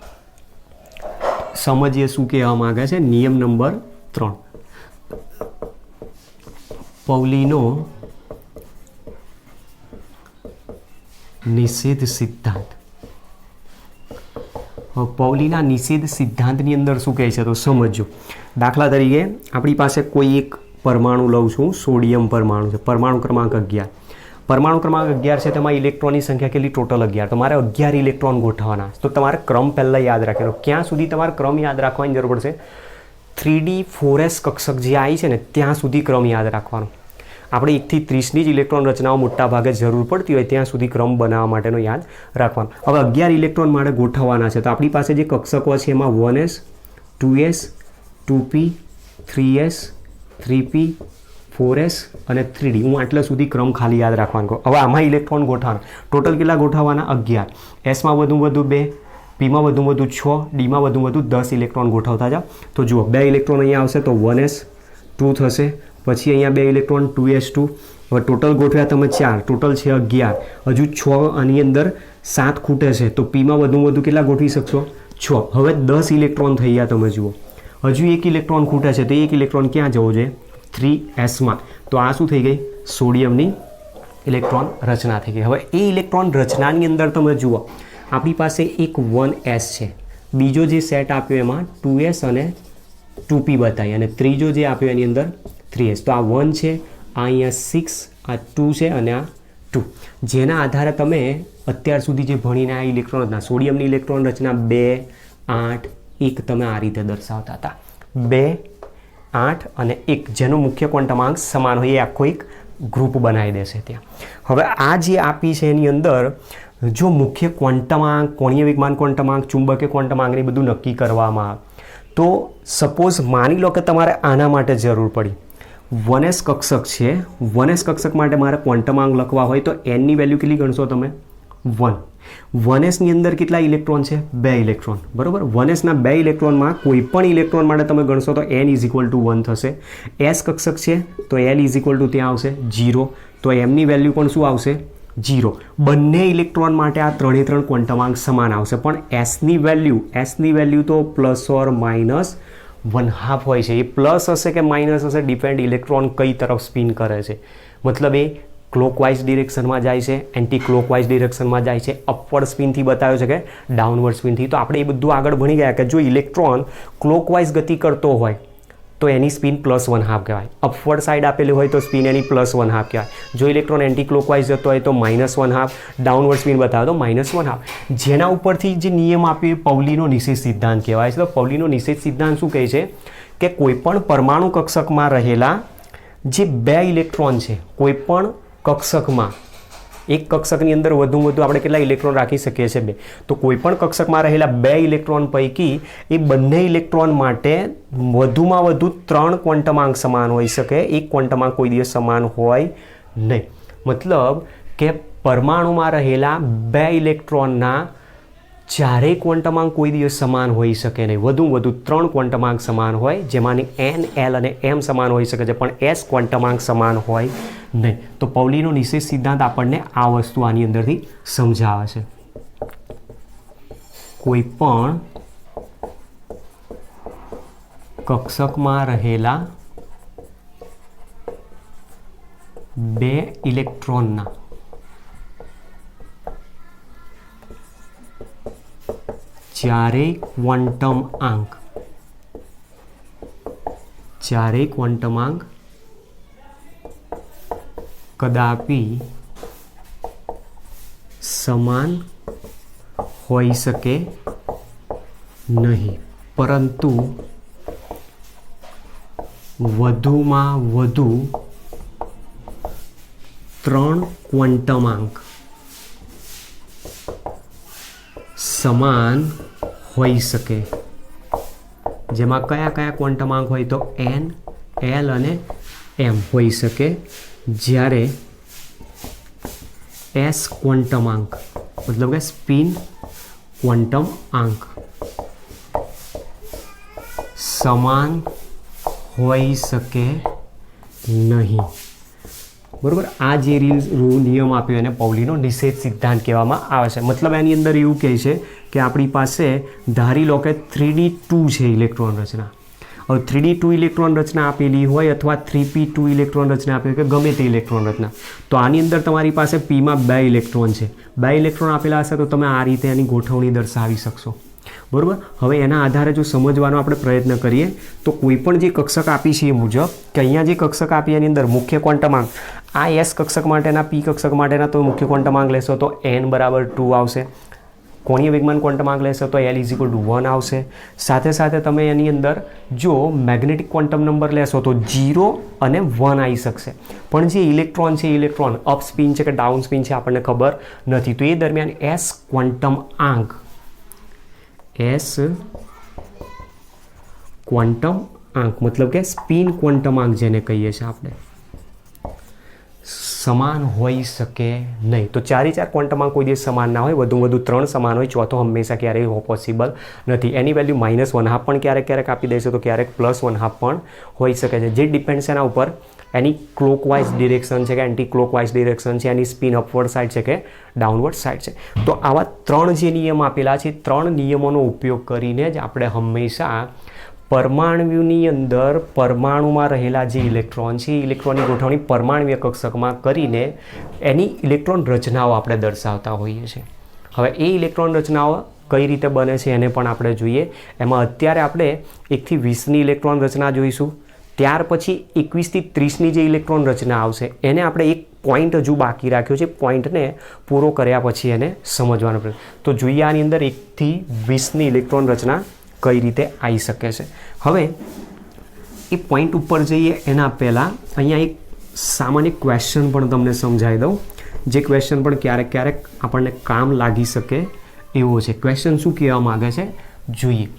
સમજીએ શું કહેવા માંગે છે. નિયમ નંબર 3, પૌલીનો નિષેધ સિદ્ધાંત. પૌલીના નિષેધ સિદ્ધાંતની અંદર શું કહે છે તો સમજો. દાખલા તરીકે આપણી પાસે કોઈ એક પરમાણુ લઉં છું, સોડિયમ પરમાણુ છે, પરમાણુ ક્રમાંક 11. પરમાણુ ક્રમાંક 11 છે, તેમાં ઇલેક્ટ્રોનની સંખ્યા કેટલી, ટોટલ 11. તો મારે 11 ઇલેક્ટ્રોન ગોઠવવાના. તો તમારે ક્રમ પહેલાં યાદ રાખવાનો. ક્યાં સુધી તમારે ક્રમ યાદ રાખવાની જરૂર પડશે, 3D 4s કક્ષક જે આવી છે ને ત્યાં સુધી ક્રમ યાદ રાખવાનો. આપણે 1 થી 30ની જ ઇલેક્ટ્રોન રચનાઓ મોટા ભાગે જરૂર પડતી હોય ત્યાં સુધી ક્રમ બનાવવા માટેનો યાદ રાખવાનો. હવે 11 ઇલેક્ટ્રોન માટે ગોઠવવાના છે તો આપણી પાસે જે કક્ષકો છે એમાં 1s 2s 2p 3s 3p 4s અને 3d. હું આટલા સુધી ક્રમ ખાલી યાદ રાખવાનો કહું. હવે આમાં ઇલેક્ટ્રોન ગોઠવવાના ટોટલ કેટલા ગોઠવવાના 11. એસમાં વધુ 2, પીમાં વધુ 6, ડીમાં વધુ 10 ઇલેક્ટ્રોન ગોઠવતા જાઓ. તો જુઓ 2 ઇલેક્ટ્રોન અહીંયા આવશે તો 1s 2 થશે, પછી અહીંયા 2 ઇલેક્ટ્રોન 2s2. હવે ટોટલ ગોઠવ્યા તમે 4, ટોટલ છે 11. હજુ 6 આની અંદર 7 ખૂટે છે તો પીમાં વધુ કેટલા ગોઠવી શકશો 6. હવે 10 ઇલેક્ટ્રોન થઈ ગયા. તમે જુઓ હજુ 1 ઇલેક્ટ્રોન ખૂટે છે તો 1 ઇલેક્ટ્રોન ક્યાં જવો જોઈએ 3sમાં. તો આ શું થઈ ગઈ સોડિયમની ઇલેક્ટ્રોન રચના થઈ ગઈ. હવે એ ઇલેક્ટ્રોન રચનાની અંદર તમે જુઓ આપણી પાસે એક 1s છે, બીજો જે સેટ આપ્યો એમાં 2s અને 2p બતાવી અને ત્રીજો જે આપ્યો એની અંદર 3s. તો આ 1 છે, આ અહીંયા 6, આ 2 છે અને આ 2. જેના આધારે તમે અત્યાર સુધી જે ભણીને આ ઇલેક્ટ્રોન રચના સોડિયમની ઇલેક્ટ્રોન રચના 2, 8, 1 તમે આ રીતે દર્શાવતા હતા. 2, 8 અને 1 જેનો મુખ્ય ક્વોન્ટમાંક સમાન હોય એ આખો એક ગ્રુપ બનાવી દેશે ત્યાં. હવે આ જે આપી છે એની અંદર જો મુખ્ય ક્વોન્ટમાંક, કોણીય વેગમાન ક્વોન્ટમાંક, ચુંબકીય ક્વોન્ટમાંક એ બધું નક્કી કરવામાં આવે તો સપોઝ માની લો કે તમારે આના માટે જરૂર પડી 1s કક્ષક છે. 1s કક્ષક માટે મારે ક્વોન્ટમાંક લખવા હોય તો nની વેલ્યુ કેટલી ગણશો તમે 1. 1sની અંદર કેટલા ઇલેક્ટ્રોન છે 2 ઇલેક્ટ્રોન, બરાબર. 1sના 2 ઇલેક્ટ્રોનમાં કોઈ પણ ઇલેક્ટ્રોન માટે તમે ગણશો તો n = 1 થશે. s કક્ષક છે તો l = ત્યાં આવશે 0. તો mની વેલ્યુ પણ શું આવશે 0. બંને ઇલેક્ટ્રોન માટે આ 3 ક્વોન્ટમાંક સમાન આવશે પણ sની વેલ્યુ તો ±1/2 હોય છે. એ પ્લસ હશે કે માઇનસ હશે ડિપેન્ડ ઇલેક્ટ્રોન કઈ તરફ સ્પિન કરે છે. મતલબ એ ક્લોકવાઇઝ ડિરેક્શનમાં જાય છે, એન્ટી ક્લોકવાઇઝ ડિરેક્શનમાં જાય છે, અપવર્ડ સ્પિનથી બતાવ્યો છે કે ડાઉનવર્ડ સ્પિનથી. તો આપણે એ બધું આગળ ભણી ગયા કે જો ઇલેક્ટ્રોન ક્લોકવાઇઝ ગતિ કરતો હોય તો એની સ્પિન +1/2 કહેવાય. અપવર્ડ સાઈડ આપેલી હોય તો સ્પિન એની +1/2 કહેવાય. જો ઇલેક્ટ્રોન એન્ટી ક્લોકવાઇઝ જતો હોય તો -1/2, ડાઉનવર્ડ સ્પિન બતાવે તો -1/2. જેના ઉપરથી જે નિયમ આપ્યો એ પૌલીનો નિષેધ સિદ્ધાંત કહેવાય છે. તો પૌલીનો નિષેધ સિદ્ધાંત શું કહે છે કે કોઈપણ પરમાણુ કક્ષકમાં રહેલા જે 2 ઇલેક્ટ્રોન છે કોઈપણ કક્ષકમાં, એક કક્ષકની અંદર વધુ આપણે કેટલા ઇલેક્ટ્રોન રાખી શકીએ છીએ 2. તો કોઈપણ કક્ષકમાં રહેલા 2 ઇલેક્ટ્રોન પૈકી એ બંને ઇલેક્ટ્રોન માટે વધુમાં વધુ 3 ક્વોન્ટમાંક સમાન હોઈ શકે. એક ક્વોન્ટમાંક કોઈ દિવસ સમાન હોય નહીં. મતલબ કે પરમાણુમાં રહેલા 2 ઇલેક્ટ્રોનના ચારેય ક્વોન્ટમાંક કોઈ દિવસ સમાન હોઈ શકે નહીં. વધુમાં વધુ 3 ક્વોન્ટમાંક સમાન હોય જેમાંની n, l અને m સમાન હોઈ શકે છે પણ s ક્વોન્ટમાંક સમાન હોય નહીં. તો પૌલીનો નિષેધ સિદ્ધાંત આપણને આ વસ્તુ આની અંદરથી સમજાવે છે. કોઈ પણ કક્ષકમાં રહેલા 2 ઇલેક્ટ્રોનના ચારેય ક્વોન્ટમાંક કદાપી સમાન હોઈ શકે નહીં, પરંતુ વધુમાં વધુ 3 ક્વોન્ટમાંક સમાન હોઈ શકે. જેમાં કયા ક્વોન્ટમાંક હોય તો n, l અને m હોઈ શકે. જ્યારે s ક્વોન્ટમાંક મતલબ કે સ્પિન ક્વોન્ટમ આંક સમાન હોઈ શકે નહીં. બરાબર. આ જે નિયમ આપ્યો એને પૌલીનો નિષેધ સિદ્ધાંત કહેવામાં આવે છે. મતલબ એની અંદર એવું કહે છે કે આપણી પાસે ધારી લો કે 3d2 છે ઇલેક્ટ્રોન રચના. હવે 3d2 ઇલેક્ટ્રોન રચના આપેલી હોય અથવા 3p2 ઇલેક્ટ્રોન રચના આપેલી હોય કે ગમે તે ઇલેક્ટ્રોન રચના, તો આની અંદર તમારી પાસે પીમાં 2 ઇલેક્ટ્રોન છે. 2 ઇલેક્ટ્રોન આપેલા હશે તો તમે આ રીતે એની ગોઠવણી દર્શાવી શકશો. બરાબર. હવે એના આધારે જો સમજવાનો આપણે પ્રયત્ન કરીએ તો કોઈ પણ જે કક્ષક આપી છે એ મુજબ કે અહીંયા જે કક્ષક આપી એની અંદર મુખ્ય ક્વોન્ટમાંક આ s કક્ષક માટેના, p કક્ષક માટેના તો મુખ્ય ક્વોન્ટમાંક લેશો તો n = 2 આવશે. કોણીય વેગમાન ક્વોન્ટમ આંક લેશો તો L ઇઝ ઇક્વલ ટુ 1 આવશે. સાથે સાથે તમે એની અંદર જો મેગ્નેટિક ક્વોન્ટમ નંબર લેશો તો 0 અને 1 આવી શકશે. પણ જે ઇલેક્ટ્રોન છે, ઇલેક્ટ્રોન અપ સ્પિન છે કે ડાઉન સ્પિન છે આપણને ખબર નથી. તો એ દરમિયાન S ક્વોન્ટમ આંક, S ક્વોન્ટમ આંક મતલબ કે સ્પિન ક્વોન્ટમ આંક જેને કહીએ છીએ આપણે, સમાન હોઈ શકે નહીં. તો 4 ક્વોન્ટમ આંક કોઈ દિવસ સમાન ના હોય, વધુ 3 સમાન હોય, ચોથો હંમેશા ક્યારેય પોસિબલ નથી. એની વેલ્યુ -1/2 પણ ક્યારેક આપી દેશે તો ક્યારેક +1/2 પણ હોઈ શકે છે. જે ડિપેન્ડ છે એના ઉપર એની ક્લોકવાઇઝ ડિરેક્શન છે કે એન્ટી ક્લોકવાઇઝ ડિરેક્શન છે, એની સ્પિન અપવર્ડ સાઇડ છે કે ડાઉનવર્ડ સાઇડ છે. તો આવા 3 જે નિયમ આપેલા છે, 3 નિયમોનો ઉપયોગ કરીને જ આપણે હંમેશા પરમાણુની અંદર પરમાણુમાં રહેલા જે ઇલેક્ટ્રોન છે, ઇલેક્ટ્રોનની ગોઠવણી પરમાણુય કક્ષકમાં કરીને એની ઇલેક્ટ્રોન રચનાઓ આપણે દર્શાવતા હોઈએ છીએ. હવે એ ઇલેક્ટ્રોન રચનાઓ કઈ રીતે બને છે એને પણ આપણે જોઈએ. એમાં અત્યારે આપણે 1 થી 20ની ઇલેક્ટ્રોન રચના જોઈશું. ત્યાર પછી 21 થી 30ની જે ઇલેક્ટ્રોન રચના આવશે એને આપણે એક પોઈન્ટ હજુ બાકી રાખ્યો છે. પોઈન્ટને પૂરો કર્યા પછી એને સમજવાનો પ્રયત્ન. તો જોઈએ આની અંદર 1 થી 20ની ઇલેક્ટ્રોન રચના કઈ રીતે આવી શકે છે. હવે એ પોઈન્ટ ઉપર જઈએ એના પહેલાં અહીંયા એક સામાન્ય ક્વેશ્ચન પણ તમને સમજાવી દઉં, જે ક્વેશ્ચન પણ ક્યારેક આપણને કામ લાગી શકે એવો છે. ક્વેશ્ચન શું કહેવા માગે છે જોઈએ.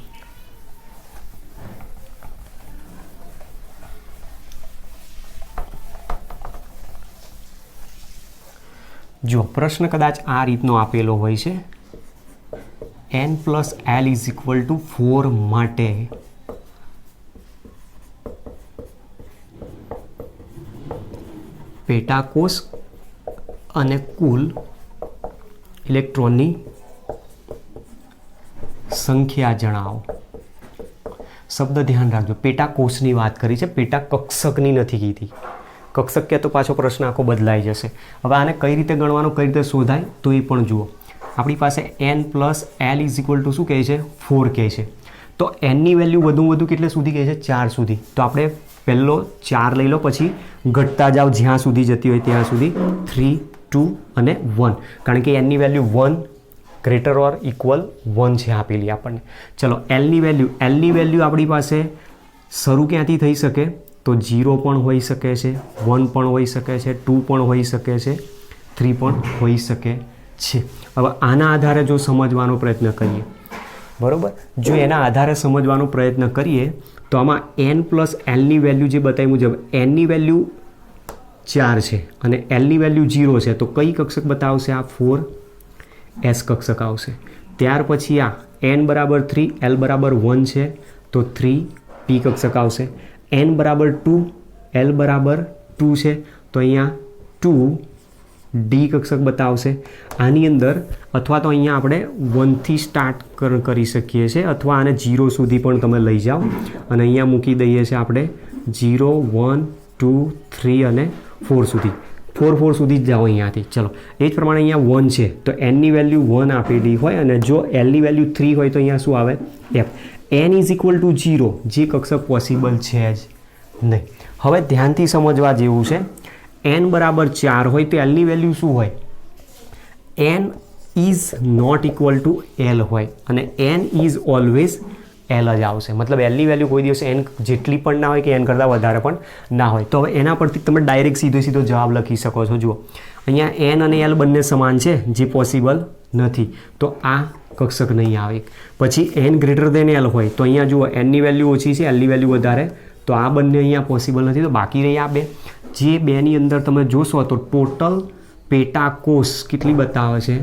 જો પ્રશ્ન કદાચ આ રીતનો આપેલો હોય છે, n + L = 4 માટે પેટાકોષ અને કુલ ઇલેક્ટ્રોનની સંખ્યા જણાવો. શબ્દ ધ્યાન રાખજો, પેટાકોષની વાત કરી છે, પેટા કક્ષકની નથી કીધી. કક્ષક કે તો પાછો પ્રશ્ન આખો બદલાઈ જશે. હવે આને કઈ રીતે ગણવાનું, કઈ રીતે શોધાય તો એ પણ જુઓ. આપણી પાસે n + L = શું કહે છે 4 કહે છે. તો nની વેલ્યુ વધુ કેટલે સુધી કહે છે 4 સુધી. તો આપણે પહેલો 4 લઈ લો, પછી ઘટતા જાઓ જ્યાં સુધી જતી હોય ત્યાં સુધી, 3, 2 અને 1, કારણ કે nની વેલ્યુ 1 ગ્રેટર ઓર ઇક્વલ 1 છે આપેલી આપણને. ચલો Lની વેલ્યુ આપણી પાસે શરૂ ક્યાંથી થઈ શકે તો 0 પણ હોઈ શકે છે, 1 પણ હોઈ શકે છે, 2 પણ હોઈ શકે છે, 3 પણ હોઈ શકે છે. હવે આના આધારે જો સમજવાનો પ્રયત્ન કરીએ, બરાબર, જો એના આધારે સમજવાનો પ્રયત્ન કરીએ તો આમાં n + Lની વેલ્યુ જે બતાવી મુજબ nની વેલ્યુ 4 છે અને Lની વેલ્યુ 0 છે, તો કઈ કક્ષક બતાવશે આ 4S કક્ષક આવશે. ત્યાર પછી આ n = 3, L = 1 છે તો 3P કક્ષક આવશે. n = 2, L = 2 છે તો અહીંયા 2D કક્ષક બતાવશે. આની અંદર અથવા તો અહીંયા આપણે 1 થી સ્ટાર્ટ કરી શકીએ છીએ, અથવા આને 0 સુધી પણ તમે લઈ જાઓ અને અહીંયા મૂકી દઈએ છીએ આપણે 0, 1, 2, 3 અને 4 સુધી. 4 સુધી જ જાઓ અહીંયાથી. ચલો એ જ પ્રમાણે અહીંયા 1 છે તો nની વેલ્યુ 1 આપેલી હોય અને જો Lની વેલ્યુ 3 હોય તો અહીંયા શું આવે F. n = 0 જે કક્ષક પોસિબલ છે જ નહીં. હવે ધ્યાનથી સમજવા જેવું છે. n = 4 હોય તો Lની વેલ્યુ શું હોય, n ≠ L હોય અને n ઇઝ ઓલવેઝ L જ આવશે. મતલબ Lની વેલ્યુ કોઈ દિવસ n જેટલી પણ ના હોય કે n કરતાં વધારે પણ ના હોય. તો હવે એના પરથી તમે ડાયરેક્ટ સીધો જવાબ લખી શકો છો. જુઓ અહીંયા n અને L બંને સમાન છે, જે પોસિબલ નથી, તો આ કક્ષક નહીં આવે. પછી n > L હોય તો અહીંયા જુઓ nની વેલ્યુ ઓછી છે, Lની વેલ્યુ વધારે, તો આ બંને અહીંયા પોસિબલ નથી. તો બાકી રહી આ બે. જે બેની અંદર તમે જોશો તો ટોટલ પેટાકોષ કેટલી બતાવે છે,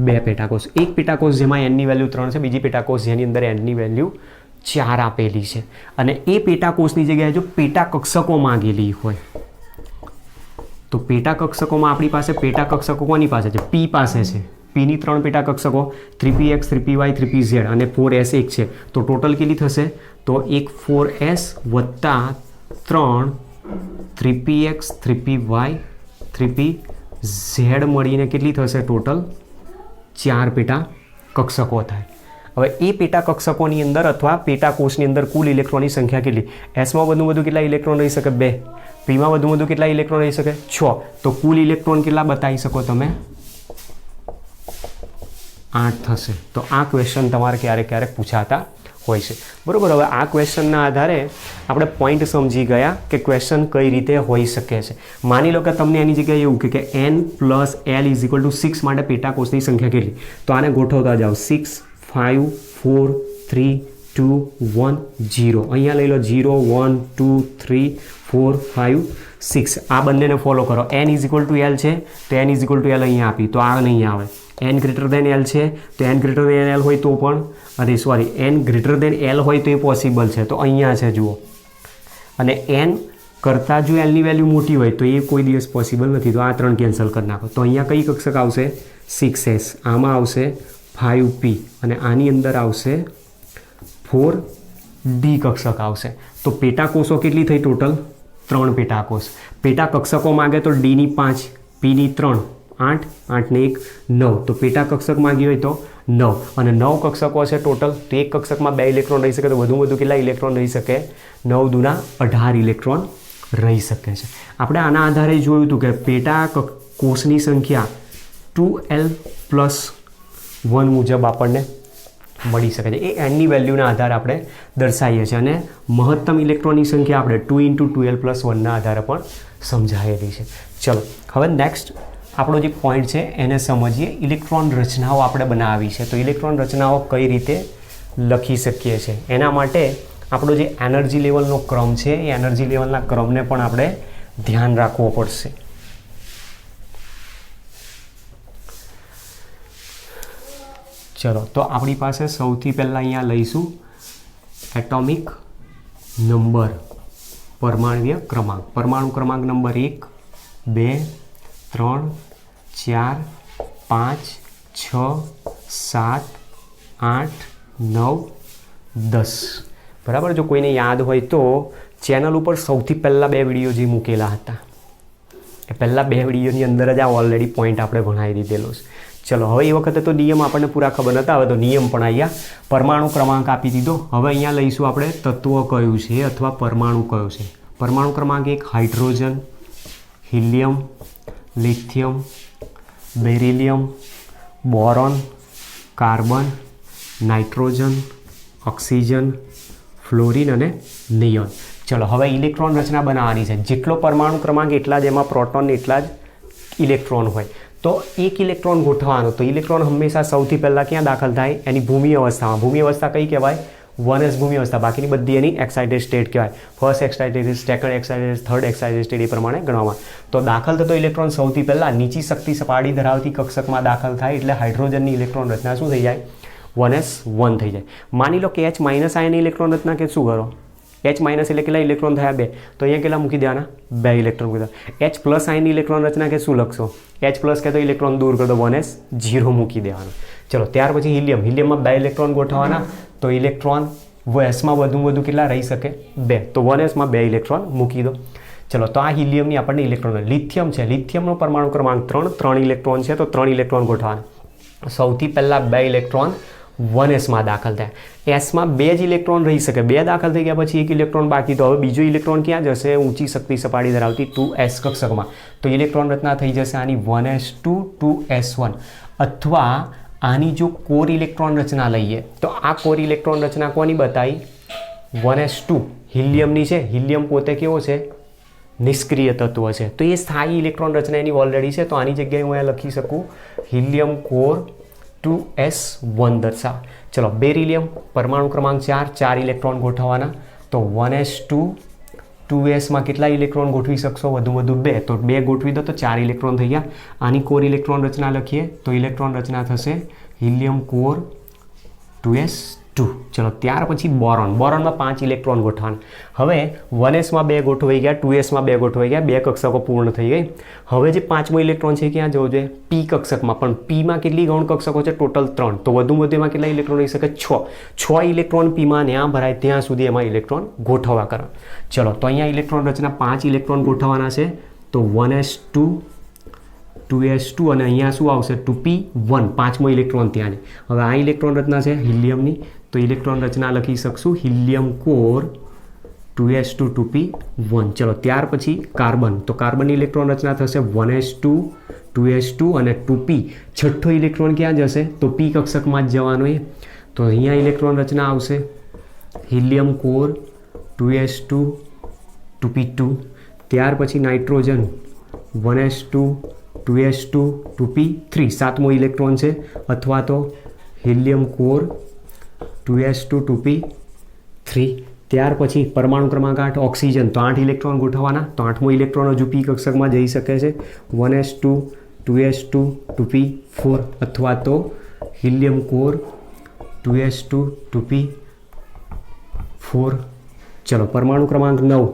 2 પેટાકોષ. એક પેટાકોષ જેમાં nની વેલ્યુ 3 છે, બીજી પેટાકોષ જેની અંદર nની વેલ્યુ 4 આપેલી છે. અને એ પેટાકોષની જગ્યાએ જો પેટાકક્ષકો માંગેલી હોય તો પેટાકક્ષકોમાં આપણી પાસે પેટાકક્ષકો કોની પાસે છે, P પાસે છે. Pની 3 પેટાકક્ષકો 3Px, 3Py, 3Pz અને 4S એક છે. તો ટોટલ કેટલી થશે તો એક 4S + 3 3Px, 3Py, 3Pz મળીને કેટલી થશે ટોટલ 4 પેટા કક્ષકો થાય. હવે એ પેટા કક્ષકોની અંદર અથવા પેટાકોષની અંદર કુલ ઇલેક્ટ્રોનની સંખ્યા કેટલી, Sમાં વધુ કેટલા ઇલેક્ટ્રોન રહી શકે 2, Pમાં વધુ કેટલા ઇલેક્ટ્રોન રહી શકે 6. તો કુલ ઇલેક્ટ્રોન કેટલા બતાવી શકો તમે 8 થશે. તો આ ક્વેશ્ચન તમારે ક્યારેક ક્યારેક પૂછાતા હોય છે, બરાબર. હવે આ ક્વેશ્ચનના આધારે આપણે પોઈન્ટ સમજી ગયા કે ક્વેશ્ચન કઈ રીતે હોઈ શકે છે. માની લો કે તમને એની જગ્યાએ એવું કે n + l = 6 માટે પેટાકોષની સંખ્યા કેટલી, તો આને ગોઠવતા જાઓ. 6 5 4 3 2 1 0. અહીંયા લઈ લો 0 1 2 3 4 5 6. આ બંનેને ફોલો કરો. n = l છે તો n = l અહીંયા આપી, તો આ નહીં આવે. n > l છે તો n > l હોય તો પણ, અરે સોરી, n > l હોય તો એ પોસિબલ છે, તો અહીંયા છે જુઓ. અને n કરતાં જો lની વેલ્યુ મોટી હોય તો એ કોઈ દિવસ પોસિબલ નથી, તો આ 3 કેન્સલ કરી નાખો. તો અહીંયા કઈ કક્ષક આવશે? 6s. આમાં આવશે 5p અને આની અંદર આવશે 4d કક્ષક આવશે. તો પેટાકોષો કેટલી થઈ ટોટલ? 3 પેટાકોષ. પેટા કક્ષકો માગે તો d ની 5, p ની 3, 8, 8 ને 1 9. તો પેટા કક્ષક માંગી હોય તો 9, અને 9 કક્ષકો છે ટોટલ. તો એક કક્ષકમાં 2 ઇલેક્ટ્રોન રહી શકે, તો વધુ કેટલા ઇલેક્ટ્રોન રહી શકે? 9 દુના 18 ઇલેક્ટ્રોન રહી શકે છે. આપણે આના આધારે જોયું હતું કે પેટા કોષની સંખ્યા 2l + 1 મુજબ આપણને મળી શકે છે. એ nની વેલ્યુના આધારે આપણે દર્શાવીએ છીએ, અને મહત્તમ ઇલેક્ટ્રોનની સંખ્યા આપણે 2 × 2l + 1ના આધારે પણ સમજાયેલી છે. ચલો હવે નેક્સ્ટ આપણો જે પોઈન્ટ છે એને સમજીએ. ઇલેક્ટ્રોન રચનાઓ આપણે બનાવી છે, તો ઇલેક્ટ્રોન રચનાઓ કઈ રીતે લખી શકીએ છીએ એના માટે આપણો જે એનર્જી લેવલનો ક્રમ છે એ એનર્જી લેવલના ક્રમને પણ આપણે ધ્યાન રાખવો પડશે. ચલો તો આપણી પાસે સૌથી પહેલાં અહીંયા લઈશું એટોમિક નંબર, પરમાણુય ક્રમાંક. પરમાણુ ક્રમાંક નંબર 1 2 3 4 5 6 7 8 9 10. બરાબર. જો કોઈને યાદ હોય તો ચેનલ ઉપર સૌથી પહેલાં 2 વિડીયો જે મૂકેલા હતા એ પહેલાં 2 વિડીયોની અંદર જ આ ઓલરેડી પોઈન્ટ આપણે ભણાવી દીધેલો છે. ચલો હવે એ વખતે તો નિયમ આપણને પૂરા ખબર નહોતા, હવે તો નિયમ પણ અહીંયા પરમાણુ ક્રમાંક આપી દીધો. હવે અહીંયા લઈશું આપણે તત્વ કયું છે અથવા પરમાણુ કયો છે. પરમાણુ ક્રમાંક 1 hydrogen, helium, lithium, beryllium, boron, carbon, nitrogen, oxygen, fluorine અને નિયોન. ચલો હવે ઇલેક્ટ્રોન રચના બનાવવાની છે. જેટલો પરમાણુ ક્રમાંક એટલા જ એમાં પ્રોટોન એટલા જ ઇલેક્ટ્રોન હોય. તો એક ઇલેક્ટ્રોન ગોઠવવાનો, તો ઇલેક્ટ્રોન હંમેશા સૌથી પહેલાં ક્યાં દાખલ થાય? એની ભૂમિ અવસ્થામાં. ભૂમિ અવસ્થા કઈ કહેવાય? 1s ભૂમિ અવસ્થા. બાકીની બધી એની એક્સાઇટેડ સ્ટેટ કહેવાય. First excited, second excited, third excited state એ પ્રમાણે ગણવામાં. તો દાખલ થતો ઇલેક્ટ્રોન સૌથી પહેલાં નીચી શક્તિ સપાટી ધરાવતી કક્ષકમાં દાખલ થાય એટલે હાઇડ્રોજનની ઇલેક્ટ્રોન રચના શું થઈ જાય? 1s1 થઈ જાય. માની લો કે H- આયનની ઇલેક્ટ્રોન રચના કે શું કરો? H- એટલે કેટલા ઇલેક્ટ્રોન થયા? 2. તો અહીંયા કેટલા મૂકી દેવાના? 2 ઇલેક્ટ્રોન મૂકી દેવાના. H+ આયનની ઇલેક્ટ્રોન રચના કે શું લખશો? H+ કે તો ઇલેક્ટ્રોન દૂર કરી દો, 1s0 મૂકી દેવાનું. ચલો ત્યાર પછી હિલિયમ. હિલિયમમાં 2 ઇલેક્ટ્રોન ગોઠવવાના, તો ઇલેક્ટ્રોન એસમાં વધુ કેટલા રહી શકે? 2. તો 1sમાં 2 ઇલેક્ટ્રોન મૂકી દો. ચલો તો આ હિલિયમની આપણને ઇલેક્ટ્રોન. લિથિયમ છે, લિથિયમનો પરમાણુ ક્રમાંક 3 ઇલેક્ટ્રોન છે, તો 3 ઇલેક્ટ્રોન ગોઠવવાના. સૌથી પહેલાં 2 ઇલેક્ટ્રોન 1sમાં દાખલ થયા. એસમાં 2 જ ઇલેક્ટ્રોન રહી શકે. 2 દાખલ થઈ ગયા પછી 1 ઇલેક્ટ્રોન બાકી. તો હવે બીજો ઇલેક્ટ્રોન ક્યાં જશે? ઊંચી શક્તિ સપાટી ધરાવતી 2s કક્ષકમાં. તો ઇલેક્ટ્રોન રચના થઈ જશે આની 1s2 2s1. અથવા આની જો કોર ઇલેક્ટ્રોન રચના લઈએ તો આ કોર ઇલેક્ટ્રોન રચના કોની બતાવી? 1s2 હિલિયમની છે. હિલિયમ પોતે કેવો છે? નિષ્ક્રિય તત્વ છે. તો એ સ્થાયી ઇલેક્ટ્રોન રચના એની ઓલરેડી છે. તો આની જગ્યાએ હું અહીંયા લખી શકું હિલિયમ કોર 2s1 દર્શાવ. ચલો બેરિલિયમ પરમાણુ ક્રમાંક 4 ઇલેક્ટ્રોન ગોઠવવાના. તો 1s2 2sમાં કેટલા ઇલેક્ટ્રોન ગોઠવી શકશો? વધુ 2. તો 2 ગોઠવી દો તો 4 ઇલેક્ટ્રોન થઈ ગયા. આની કોર ઇલેક્ટ્રોન રચના લખીએ તો ઇલેક્ટ્રોન રચના થશે હિલિયમ કોર 2s2. ચલો ત્યાર પછી બોરોન. બોરોનમાં 5 ઇલેક્ટ્રોન ગોઠવવાના. હવે 1sમાં 2 ગોઠવાઈ ગયા, 2sમાં 2 ગોઠવાઈ ગયા, 2 કક્ષકો પૂર્ણ થઈ ગઈ. હવે જે 5મો ઇલેક્ટ્રોન છે ક્યાં જવો જોઈએ? p કક્ષકમાં. પણ pમાં કેટલી ગૌણ કક્ષકો છે? ટોટલ 3. તો વધુ એમાં કેટલા ઇલેક્ટ્રોન રહી શકે? 6 ઇલેક્ટ્રોન pમાં ત્યાં ભરાય ત્યાં સુધી એમાં ઇલેક્ટ્રોન ગોઠવવા કરવા. ચલો તો અહીંયા ઇલેક્ટ્રોન રચના 5 ઇલેક્ટ્રોન ગોઠવવાના છે. તો 1s2 2s2 અને અહીંયા શું આવશે? 2p1. 5મો ઇલેક્ટ્રોન ત્યાં છે. હવે આ ઇલેક્ટ્રોન રચના છે હિલિયમની, તો ઇલેક્ટ્રોન રચના લખી શકશું હિલિયમ કોર 2s2 2p1. ચલો ત્યાર પછી કાર્બન. તો કાર્બનની ઇલેક્ટ્રોન રચના થશે 1s2 2s2 અને 2p છઠ્ઠો ઇલેક્ટ્રોન ક્યાં જશે તો p કક્ષકમાં જ જવાનો એ તો અહીંયા ઇલેક્ટ્રોન રચના આવશે હિલિયમ કોર 2s2 2p2 ત્યાર પછી નાઇટ્રોજન 1s2 2s2 2p3 સાતમો ઇલેક્ટ્રોન છે અથવા તો હિલિયમ કોર 2s2 2p3 ત્યાર પછી પરમાણુ ક્રમાંક 8 ઓક્સિજન તો 8 ઇલેક્ટ્રોન ગોઠવવાના તો 8મો ઇલેક્ટ્રોન હજુ p કક્ષકમાં જઈ શકે છે 1s2 2s2 2p4 અથવા તો હિલિયમ કોર 2s2 2p4 ચલો પરમાણુ ક્રમાંક 9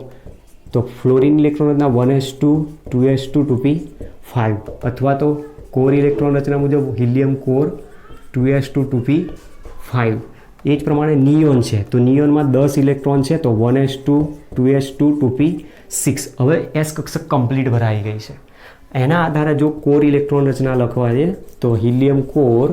તો ફ્લોરિન ઇલેક્ટ્રોન રચના 1s2 2s2 2p5 અથવા તો કોર ઇલેક્ટ્રોન રચના મુજબ હિલિયમ કોર 2s2 2p5 એ જ પ્રમાણે નિયોન છે તો નિયોનમાં 10 ઇલેક્ટ્રોન છે તો 1s2 2s2 2p6 હવે એસ કક્ષક કમ્પ્લીટ ભરાઈ ગઈ છે એના આધારે જો કોર ઇલેક્ટ્રોન રચના લખવા છે તો હિલિયમ કોર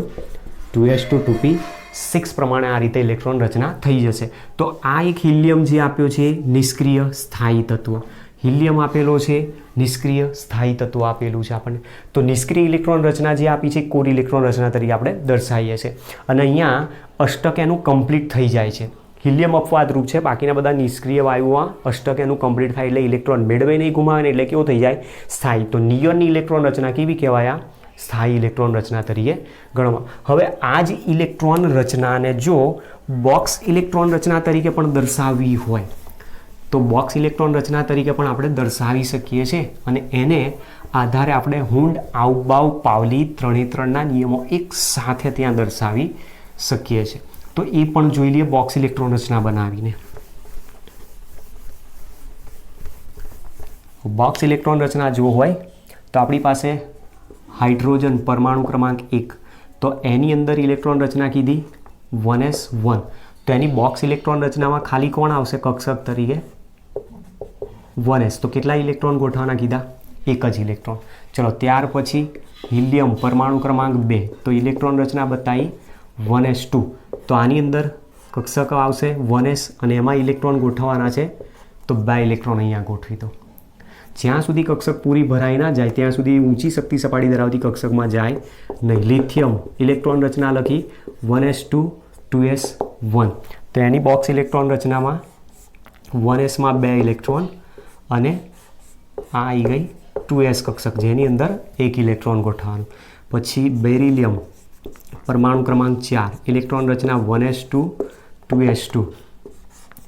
2s2 2p6 પ્રમાણે આ રીતે ઇલેક્ટ્રોન રચના થઈ જશે તો આ એક હિલિયમ જે આપ્યો છે નિષ્ક્રિય સ્થાયી તત્વ હિલિયમ આપેલો છે નિષ્ક્રિય સ્થાયી તત્વ આપેલું છે આપણને તો નિષ્ક્રિય ઇલેક્ટ્રોન રચના જે આપી છે કોર ઇલેક્ટ્રોન રચના તરીકે આપણે દર્શાવીએ છીએ અને અહીંયા અષ્ટક એનું કમ્પ્લીટ થઈ જાય છે હિલિયમ અપવાદરૂપ છે બાકીના બધા નિષ્ક્રિય વાયુઓમાં અષ્ટક એનું કમ્પ્લીટ થાય એટલે ઇલેક્ટ્રોન મેળવે નહીં ગુમાવે ને એટલે કેવો થઈ જાય સ્થાયી તો નિયોનની ઇલેક્ટ્રોન રચના કેવી કહેવાય સ્થાયી ઇલેક્ટ્રોન રચના તરીકે ગણવા હવે આ જ ઇલેક્ટ્રોન રચનાને જો બોક્સ ઇલેક્ટ્રોન રચના તરીકે પણ દર્શાવવી હોય તો બોક્સ ઇલેક્ટ્રોન રચના તરીકે પણ આપણે દર્શાવી શકીએ છીએ અને એને આધારે આપણે હુન્ડ આઉબાઉ પાવલી 3 નિયમો એક સાથે ત્યાં દર્શાવી શકીએ છીએ તો એ પણ જોઈ લઈએ બોક્સ ઇલેક્ટ્રોન રચના બનાવીને બોક્સ ઇલેક્ટ્રોન રચના જો હોય તો આપણી પાસે હાઇડ્રોજન પરમાણુ ક્રમાંક 1 તો એની અંદર ઇલેક્ટ્રોન રચના કીધી 1s1 તો એની બોક્સ ઇલેક્ટ્રોન રચનામાં ખાલી કોણ આવશે કક્ષક તરીકે 1s તો કેટલા ઇલેક્ટ્રોન ગોઠવવાના કીધા એક જ ઇલેક્ટ્રોન ચલો ત્યાર પછી હિલિયમ પરમાણુ ક્રમાંક 2 તો ઇલેક્ટ્રોન રચના બતાવી 1s2 તો આની અંદર કક્ષક આવશે 1s અને એમાં ઇલેક્ટ્રોન ગોઠવવાના છે તો 2 ઇલેક્ટ્રોન અહીંયા ગોઠવી દો જ્યાં સુધી કક્ષક પૂરી ભરાઈ ના જાય ત્યાં સુધી ઊંચી શક્તિ સપાટી ધરાવતી કક્ષકમાં જાય નહીં લિથિયમ ઇલેક્ટ્રોન રચના લખી 1s2 2s1 તો એની બોક્સ ઇલેક્ટ્રોન રચનામાં 1sમાં 2 ઇલેક્ટ્રોન અને આ આવી ગઈ 2s કક્ષક જેની અંદર એક ઇલેક્ટ્રોન ગોઠવવાનું પછી બેરિલિયમ પરમાણુ ક્રમાંક 4 ઇલેક્ટ્રોન રચના 1s2 2s2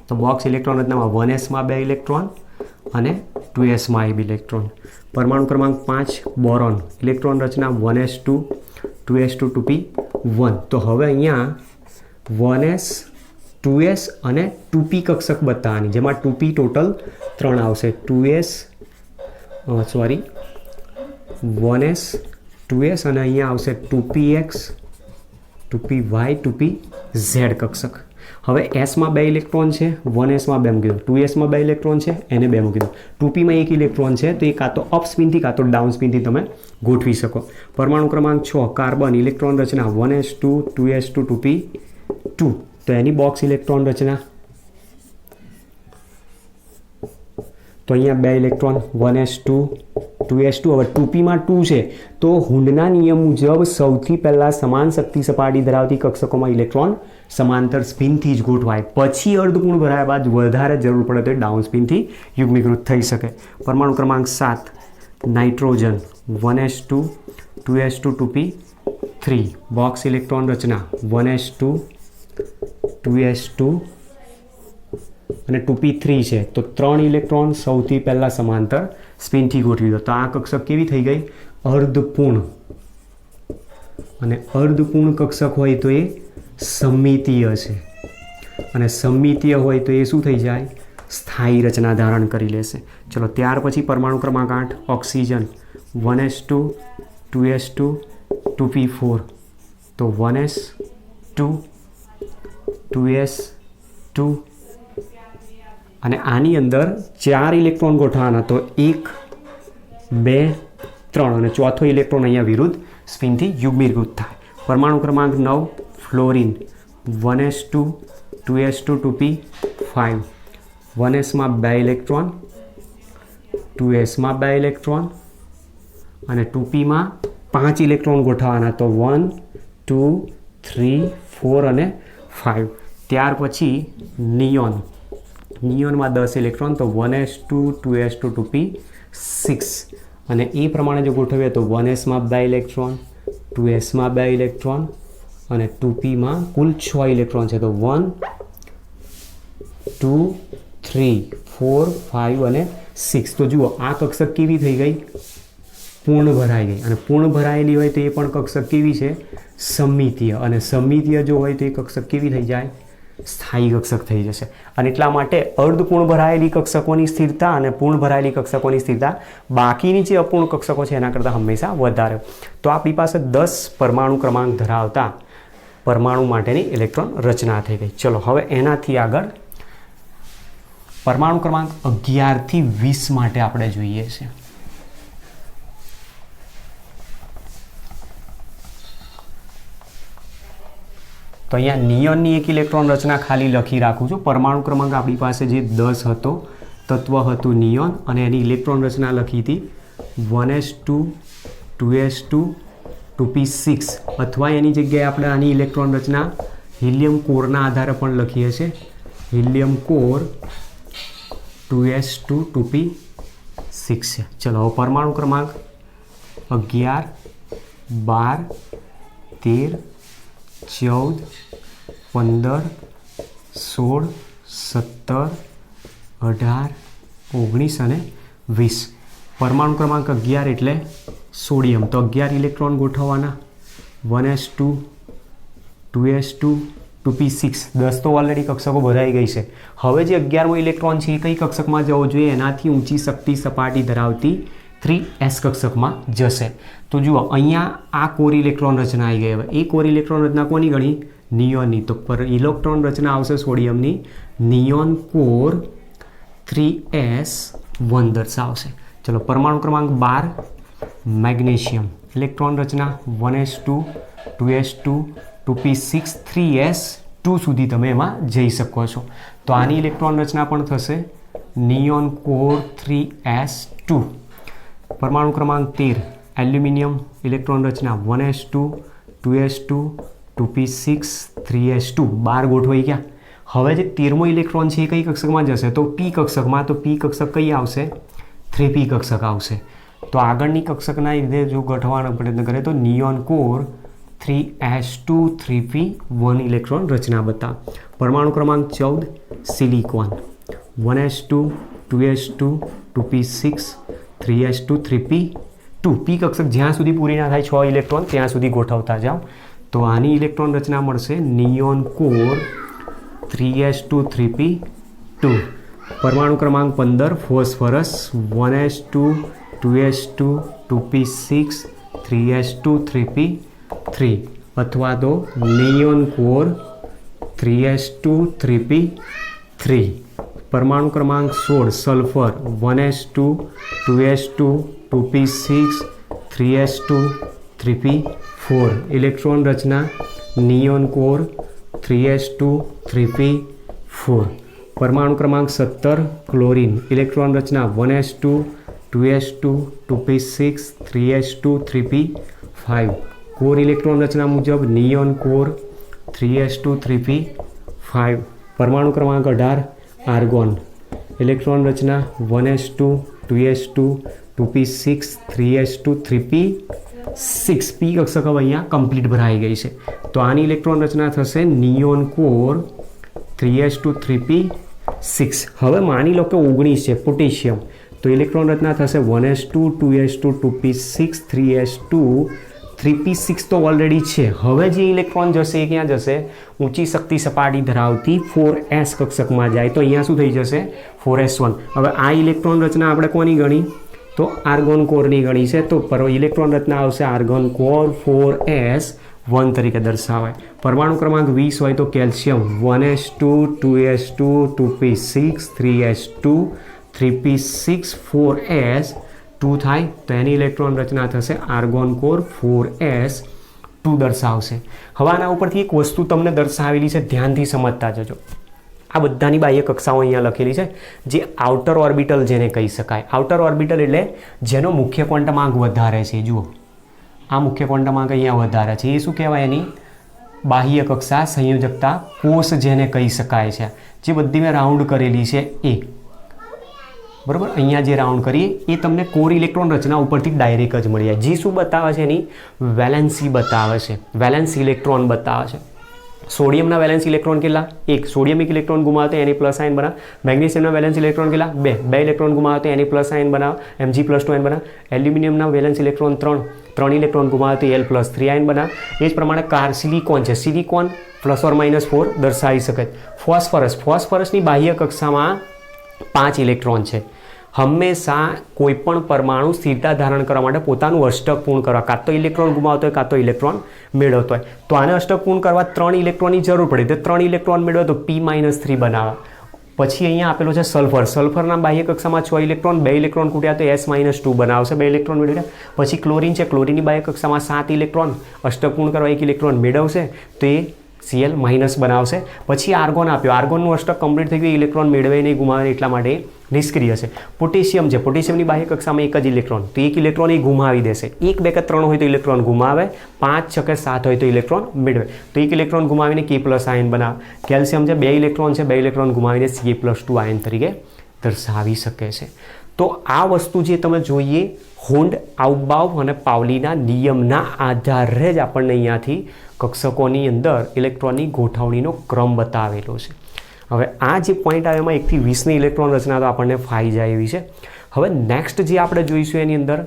તો બોક્સ ઇલેક્ટ્રોન રચનામાં 1sમાં 2 ઇલેક્ટ્રોન અને 2sમાં એક ઇલેક્ટ્રોન પરમાણુ ક્રમાંક 5 બોરોન ઇલેક્ટ્રોન રચના 1s2 2s2 2p1 તો હવે અહીંયા 1s 2s અને 2p કક્ષક બતાવવાની જેમાં 2p ટોટલ 3 આવશે 1s 2s અને અહીંયા આવશે 2px 2py 2pz કક્ષક હવે એસમાં 2 ઇલેક્ટ્રોન છે 1sમાં 2 મૂકી દો 2sમાં 2 ઇલેક્ટ્રોન છે એને 2 મૂકી દો 2pમાં 1 ઇલેક્ટ્રોન છે તો એ કાં તો અપ સ્પિનથી કાં તો ડાઉન સ્પિનથી તમે ગોઠવી શકો પરમાણુ ક્રમાંક 6 કાર્બન ઇલેક્ટ્રોન રચના 1s2 2s2 2p2 તો એની બોક્સ ઇલેક્ટ્રોન રચના તો અહીંયા 2 ઇલેક્ટ્રોન 1s2 2s2 હવે 2pમાં 2 છે તો હુન્ડના નિયમ મુજબ સૌથી પહેલાં સમાન શક્તિ સપાટી ધરાવતી કક્ષકોમાં ઇલેક્ટ્રોન સમાંતર સ્પિનથી જ ગોઠવાય પછી અર્ધપૂર્ણ ભરાયા બાદ વધારે જરૂર પડે તો ડાઉન સ્પિનથી યુગ્મીકૃત થઈ શકે પરમાણુ ક્રમાંક 7 nitrogen 1s2 2s2 2p3 box electron રચના 1s2 2s2 અને 2p3 છે તો 3 ઇલેક્ટ્રોન સૌથી પહેલાં સમાંતર સ્પિનથી ગોઠવી દો તો આ કક્ષક કેવી થઈ ગઈ અર્ધપૂર્ણ અને અર્ધપૂર્ણ કક્ષક હોય તો એ સમમિતીય છે અને સમમિતીય હોય તો એ શું થઈ જાય સ્થાયી રચના ધારણ કરી લેશે ચલો ત્યાર પછી પરમાણુ ક્રમાંક 8 ઓક્સિજન 1s2 2s2 2p4 તો 1s2 2s2 અને આની અંદર 4 ઇલેક્ટ્રોન ગોઠવવાના તો 1 2 3 અને ચોથો ઇલેક્ટ્રોન અહીંયા વિરુદ્ધ સ્પિનથી યુગ્મીકૃત થાય પરમાણુ ક્રમાંક 9 ફ્લોરિન 1s2 2s2 2p5 1sમાં 2 ઇલેક્ટ્રોન 2sમાં 2 ઇલેક્ટ્રોન અને 2p માં 5 ઇલેક્ટ્રોન ગોઠવવાના, તો 1 2 3 4 અને 5. ત્યાર પછી નિયોનમાં 10 ઇલેક્ટ્રોન, તો 1s2 2s2 2p 6. અને એ પ્રમાણે જો ગોઠવીએ તો 1sમાં 2 ઇલેક્ટ્રોન, 2sમાં 2 ઇલેક્ટ્રોન અને 2pમાં કુલ 6 ઇલેક્ટ્રોન છે, તો 1 2 3 4 5 અને 6. તો જુઓ આ કક્ષક કેવી થઈ ગઈ? પૂર્ણ ભરાઈ ગઈ. અને પૂર્ણ ભરાયેલી હોય તો એ પણ કક્ષક કેવી છે? સમમિતીય. અને સમમિતીય જો હોય તો એ કક્ષક કેવી થઈ જાય? સ્થાયી કક્ષક થઈ જશે. અને એટલા માટે અર્ધપૂર્ણ ભરાયેલી કક્ષકોની સ્થિરતા અને પૂર્ણ ભરાયેલી કક્ષકોની સ્થિરતા બાકીની જે અપૂર્ણ કક્ષકો છે એના કરતાં હંમેશા વધારે. તો આપણી પાસે 10 પરમાણુ ક્રમાંક ધરાવતા પરમાણુ માટેની ઇલેક્ટ્રોન રચના થઈ ગઈ. ચલો હવે એનાથી આગળ પરમાણુ ક્રમાંક 11 થી 20 માટે આપણે જોઈએ છે. તો અહીંયા નિયોનની એક ઇલેક્ટ્રોન રચના ખાલી લખી રાખું છું. પરમાણુ ક્રમાંક આપણી પાસે જે 10 હતો, તત્વ હતું નિયોન, અને એની ઇલેક્ટ્રોન રચના લખી હતી 1s2 2s2 2p6, અથવા એની જગ્યાએ આપણે આની ઇલેક્ટ્રોન રચના હિલિયમ કોરના આધારે પણ લખીએ છીએ. હિલિયમ કોર 2s2 2p6 છે. ચલો હવે પરમાણુ ક્રમાંક 11 12 13 14 15 16 17 18 19 અને 20. પરમાણુ ક્રમાંક 11 એટલે સોડિયમ, તો 11 ઇલેક્ટ્રોન ગોઠવવાના. 1s2 2s2 2p6. 10 તો ઓલરેડી કક્ષકો ભરાઈ ગઈ છે. હવે જે 11મો ઇલેક્ટ્રોન છે એ કઈ કક્ષકમાં જવો જોઈએ? એનાથી ઊંચી શક્તિ સપાટી ધરાવતી 3s કક્ષકમાં જશે. તો જુઓ અહીંયા આ કોર ઇલેક્ટ્રોન રચના આવી ગઈ. હવે એ કોર ઇલેક્ટ્રોન રચના કોની ગણી? નિયોનની. તો પર ઇલેક્ટ્રોન રચના આવશે સોડિયમની નિયોન કોર 3s1 દર્શાવશે. ચલો પરમાણુ ક્રમાંક 12 મેગ્નેશિયમ. ઇલેક્ટ્રોન રચના 1s2 2s2 2p6 3s2 સુધી તમે એમાં જઈ શકો છો. તો આની ઇલેક્ટ્રોન રચના પણ થશે નિયોન કોર 3s2. પરમાણુ ક્રમાંક 13 એલ્યુમિનિયમ. ઇલેક્ટ્રોન રચના 1s2 2s2 2p6 3s2. 12 ગોઠવાઈ ગયા. હવે જે 13મો ઇલેક્ટ્રોન છે એ કઈ કક્ષકમાં જશે? તો p કક્ષકમાં. તો p કક્ષક કઈ આવશે? 3p કક્ષક આવશે. તો આગળની કક્ષકના લીધે જો ગોઠવવાનો પ્રયત્ન કરે તો neon core 3s2 3p1 electron રચના બતાવ. પરમાણુ ક્રમાંક 14 silicon. 1s2 2s2 2p6 3s2 3p2. p કક્ષક જ્યાં સુધી પૂરી ના થાય 6 ઇલેક્ટ્રોન ત્યાં સુધી ગોઠવતા જાઓ. તો આની ઇલેક્ટ્રોન રચના મળશે નિયોન કોર 3s2 3p2. પરમાણુ ક્રમાંક 15 phosphorus. 1s2 2s2 2p6 3s2 3p3, અથવા તો નિયોન કોર 3s2 3p3. પરમાણુ ક્રમાંક 16 sulphur. 1s2 2s2 2p6 3s2 3p4. Electron રચના નિયોન કોર 3s2 3p4. પરમાણુ ક્રમાંક 17 ક્લોરીન. ઇલેક્ટ્રોન રચના 1s2 2s2 2p6 3s2 3p5. Core electron રચના મુજબ નિયોન કોર 3s2 3p5. પરમાણુ ક્રમાંક 18 આર્ગોન. ઇલેક્ટ્રોન રચના 1s2 2s2 2p6 3s2 3p6. p કક્ષક હવે અહીંયા કમ્પ્લીટ ભરાઈ ગઈ છે. તો આની ઇલેક્ટ્રોન રચના થશે નિયોન કોર 3s2 3p6. હવે માની લો કે 19 છે પોટેશિયમ. તો ઇલેક્ટ્રોન રચના થશે 1s2 2s2 2p6 3s2 3p6 તો ઓલરેડી છે. હવે જે ઇલેક્ટ્રોન જશે એ ક્યાં જશે? ઊંચી શક્તિ સપાટી ધરાવતી 4s કક્ષકમાં જાય. તો અહીંયા શું થઈ જશે? 4s1. હવે આ ઇલેક્ટ્રોન રચના આપણે કોની ગણી? તો આર્ગોન કોરની ગણી છે. તો ઇલેક્ટ્રોન રચના આવશે આર્ગોન કોર 4s1 તરીકે દર્શાવાય. પરમાણુ ક્રમાંક 20 હોય તો calcium. 1s2 2s2 2p6 3s2 3p6 4s2 થાય. તો એની ઇલેક્ટ્રોન રચના થશે આર્ગોન કોર 4s2 દર્શાવશે. હવે આના ઉપરથી એક વસ્તુ તમને દર્શાવેલી છે, ધ્યાનથી સમજતા જજો. આ બધાની બાહ્ય કક્ષાઓ અહીંયા લખેલી છે. જે આઉટર ઓર્બિટલ જેને કહી શકાય. આઉટર ઓર્બિટલ એટલે જેનો મુખ્ય ક્વોન્ટમાંક વધારે છે. જુઓ આ મુખ્ય ક્વોન્ટમાંક અહીંયા વધારે છે. એ શું કહેવાય? એની બાહ્ય કક્ષા સંયોજકતા કોષ જેને કહી શકાય છે. જે બધી મેં રાઉન્ડ કરેલી છે એ બરાબર. અહીંયા જે રાઉન્ડ કરીએ એ તમને કોર ઇલેક્ટ્રોન રચના ઉપરથી ડાયરેક્ટ જ મળી જાય. જે શું બતાવે છે? એની વેલેન્સી બતાવે છે, વેલેન્સ ઇલેક્ટ્રોન બતાવે છે. સોડિયમના વેલેન્સ ઇલેક્ટ્રોન કેટલા? 1. સોડિયમ એક ઇલેક્ટ્રોન ગુમાવે તો એની પ્લસ આયન બનાવે. મેગ્નેશિયમના વેલેન્સ ઇલેક્ટ્રોન કેટલા? 2. 2 ઇલેક્ટ્રોન ગુમાવે તો એની પ્લસ આયન બનાવે, Mg+2 બનાવે. એલ્યુમિનિયમના વેલેન્સ ઇલેક્ટ્રોન 3. 3 ઇલેક્ટ્રોન ગુમાવે તો Al+3 આયન બનાવે. એ જ પ્રમાણે સિલિકોન છે. સિલિકોન ±4 દર્શાવી શકાય. ફોસ્ફરસની બાહ્ય કક્ષામાં 5 ઇલેક્ટ્રોન છે. હંમેશા કોઈપણ પરમાણુ સ્થિરતા ધારણ કરવા માટે પોતાનું અષ્ટક પૂર્ણ કરવા કાં તો ઇલેક્ટ્રોન ગુમાવતો હોય કાં તો ઇલેક્ટ્રોન મેળવતો હોય. તો આને અષ્ટક પૂર્ણ કરવા 3 ઇલેક્ટ્રોનની જરૂર પડે. તો 3 ઇલેક્ટ્રોન મેળવે તો P-3 બનાવે. પછી અહીંયા આપેલો છે સલ્ફર. સલ્ફરના બાહ્ય કક્ષામાં 6 ઇલેક્ટ્રોન, 2 ઇલેક્ટ્રોન ખૂટ્યા તો S-2 બનાવશે, 2 ઇલેક્ટ્રોન મેળવ્યા. પછી ક્લોરીન છે. ક્લોરીનની બાહ્ય કક્ષામાં 7 ઇલેક્ટ્રોન, અષ્ટક પૂર્ણ કરવા 1 ઇલેક્ટ્રોન મેળવશે તો એ Cl- બનાવશે. પછી આર્ગોન આપ્યો. આર્ગોનનું અષ્ટક કમ્પ્લીટ થઈ ગયું, ઇલેક્ટ્રોન મેળવે નહીં, ગુમાવે એટલા માટે નિષ્ક્રિય છે. પોટેશિયમ છે. પોટેશિયમની બાહ્ય કક્ષામાં 1 જ ઇલેક્ટ્રોન, તો 1 ઇલેક્ટ્રોન એ ગુમાવી દેશે. 1, 2 કે 3 હોય તો ઇલેક્ટ્રોન ગુમાવે, 5, 6 કે 7 હોય તો ઇલેક્ટ્રોન મેળવે. તો 1 ઇલેક્ટ્રોન ગુમાવીને K+ આયન બનાવે. કેલ્શિયમ છે. 2 ઇલેક્ટ્રોન છે, 2 ઇલેક્ટ્રોન ગુમાવીને Ca+2 આયન તરીકે દર્શાવી શકે છે. તો આ વસ્તુ જે તમે જોઈએ હોન્ડ, આઉબાઉ અને પાઉલીના નિયમના આધારે જ આપણને અહીંયાથી કક્ષકોની અંદર ઇલેક્ટ્રોનની ગોઠવણીનો ક્રમ બતાવેલો છે. હવે આ જે પોઈન્ટ આવે એમાં 1 થી 20ની ઇલેક્ટ્રોન રચના તો આપણને ફાઈ જાય એવી છે. હવે નેક્સ્ટ જે આપણે જોઈશું એની અંદર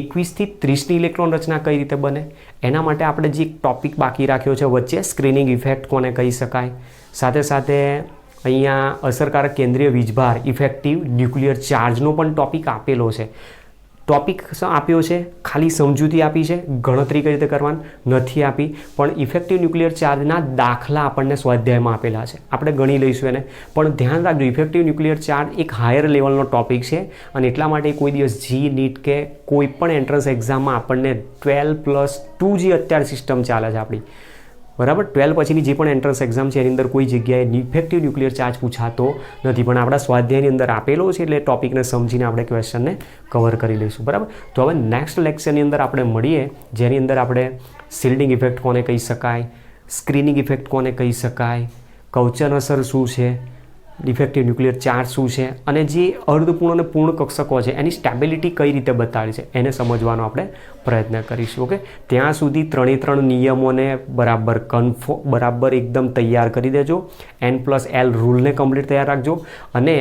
21 થી 30ની ઇલેક્ટ્રોન રચના કઈ રીતે બને એના માટે આપણે જે એક ટોપિક બાકી રાખ્યો છે વચ્ચે, સ્ક્રીનિંગ ઇફેક્ટ કોને કહી શકાય, સાથે સાથે અહીંયા અસરકારક કેન્દ્રીય વીજભાર, ઇફેક્ટિવ ન્યુક્લિયર ચાર્જનો પણ ટોપિક આપેલો છે. ટોપિક આપ્યો છે, ખાલી સમજૂતી આપી છે, ગણતરી કઈ રીતે કરવાની નથી આપી, પણ ઇફેક્ટિવ ન્યુક્લિયર ચાર્જના દાખલા આપણને સ્વાધ્યાયમાં આપેલા છે. આપણે ગણી લઈશું એને, પણ ધ્યાન રાખજો ઇફેક્ટિવ ન્યુક્લિયર ચાર્જ એક હાયર લેવલનો ટોપિક છે અને એટલા માટે કોઈ દિવસ જી, નીટ કે કોઈ પણ એન્ટ્રન્સ એક્ઝામમાં આપણને 12+2 જે અત્યારે સિસ્ટમ ચાલે છે આપણી, બરાબર, 12 પછીની જે પણ એન્ટ્રન્સ એક્ઝામ છે એની અંદર કોઈ જગ્યાએ ઇફેક્ટિવ ન્યુક્લિયર ચાર્જ પૂછાતો નથી, પણ આપણા સ્વાધ્યાયની અંદર આપેલો છે એટલે ટોપિકને સમજીને આપણે ક્વેશ્ચનને કવર કરી લઈશું. બરાબર. તો હવે નેક્સ્ટ લેક્ચરની અંદર આપણે મળીએ જેની અંદર આપણે શિલ્ડિંગ ઇફેક્ટ કોને કહી શકાય, સ્ક્રીનિંગ ઇફેક્ટ કોને કહી શકાય, કવચન અસર શું છે, ઇફેક્ટિવ ન્યુક્લિયર ચાર્જ શું છે અને જે અર્ધપૂર્ણ અને પૂર્ણ કક્ષકો છે એની સ્ટેબિલિટી કઈ રીતે બતાવી છે એને સમજવાનો આપણે પ્રયત્ન કરીશું. ઓકે, ત્યાં સુધી 3 નિયમોને બરાબર એકદમ તૈયાર કરી દેજો. N+L રૂલને કમ્પ્લીટ તૈયાર રાખજો અને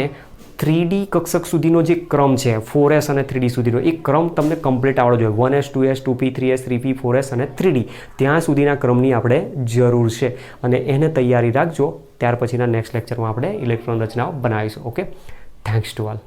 3D કક્ષક સુધીનો જે ક્રમ છે 4S અને 3D સુધીનો એ ક્રમ તમને કમ્પ્લીટ આવડવો જોઈએ. 1S, 2S, 2P, 3S, 3P, 4S અને 3D ત્યાં સુધીના ક્રમની આપણે જરૂર છે અને એને તૈયારી રાખજો. ત્યાર પછીના નેક્સ્ટ લેક્ચરમાં આપણે ઇલેક્ટ્રોન રચનાઓ બનાવીશું. Okay, thanks to all.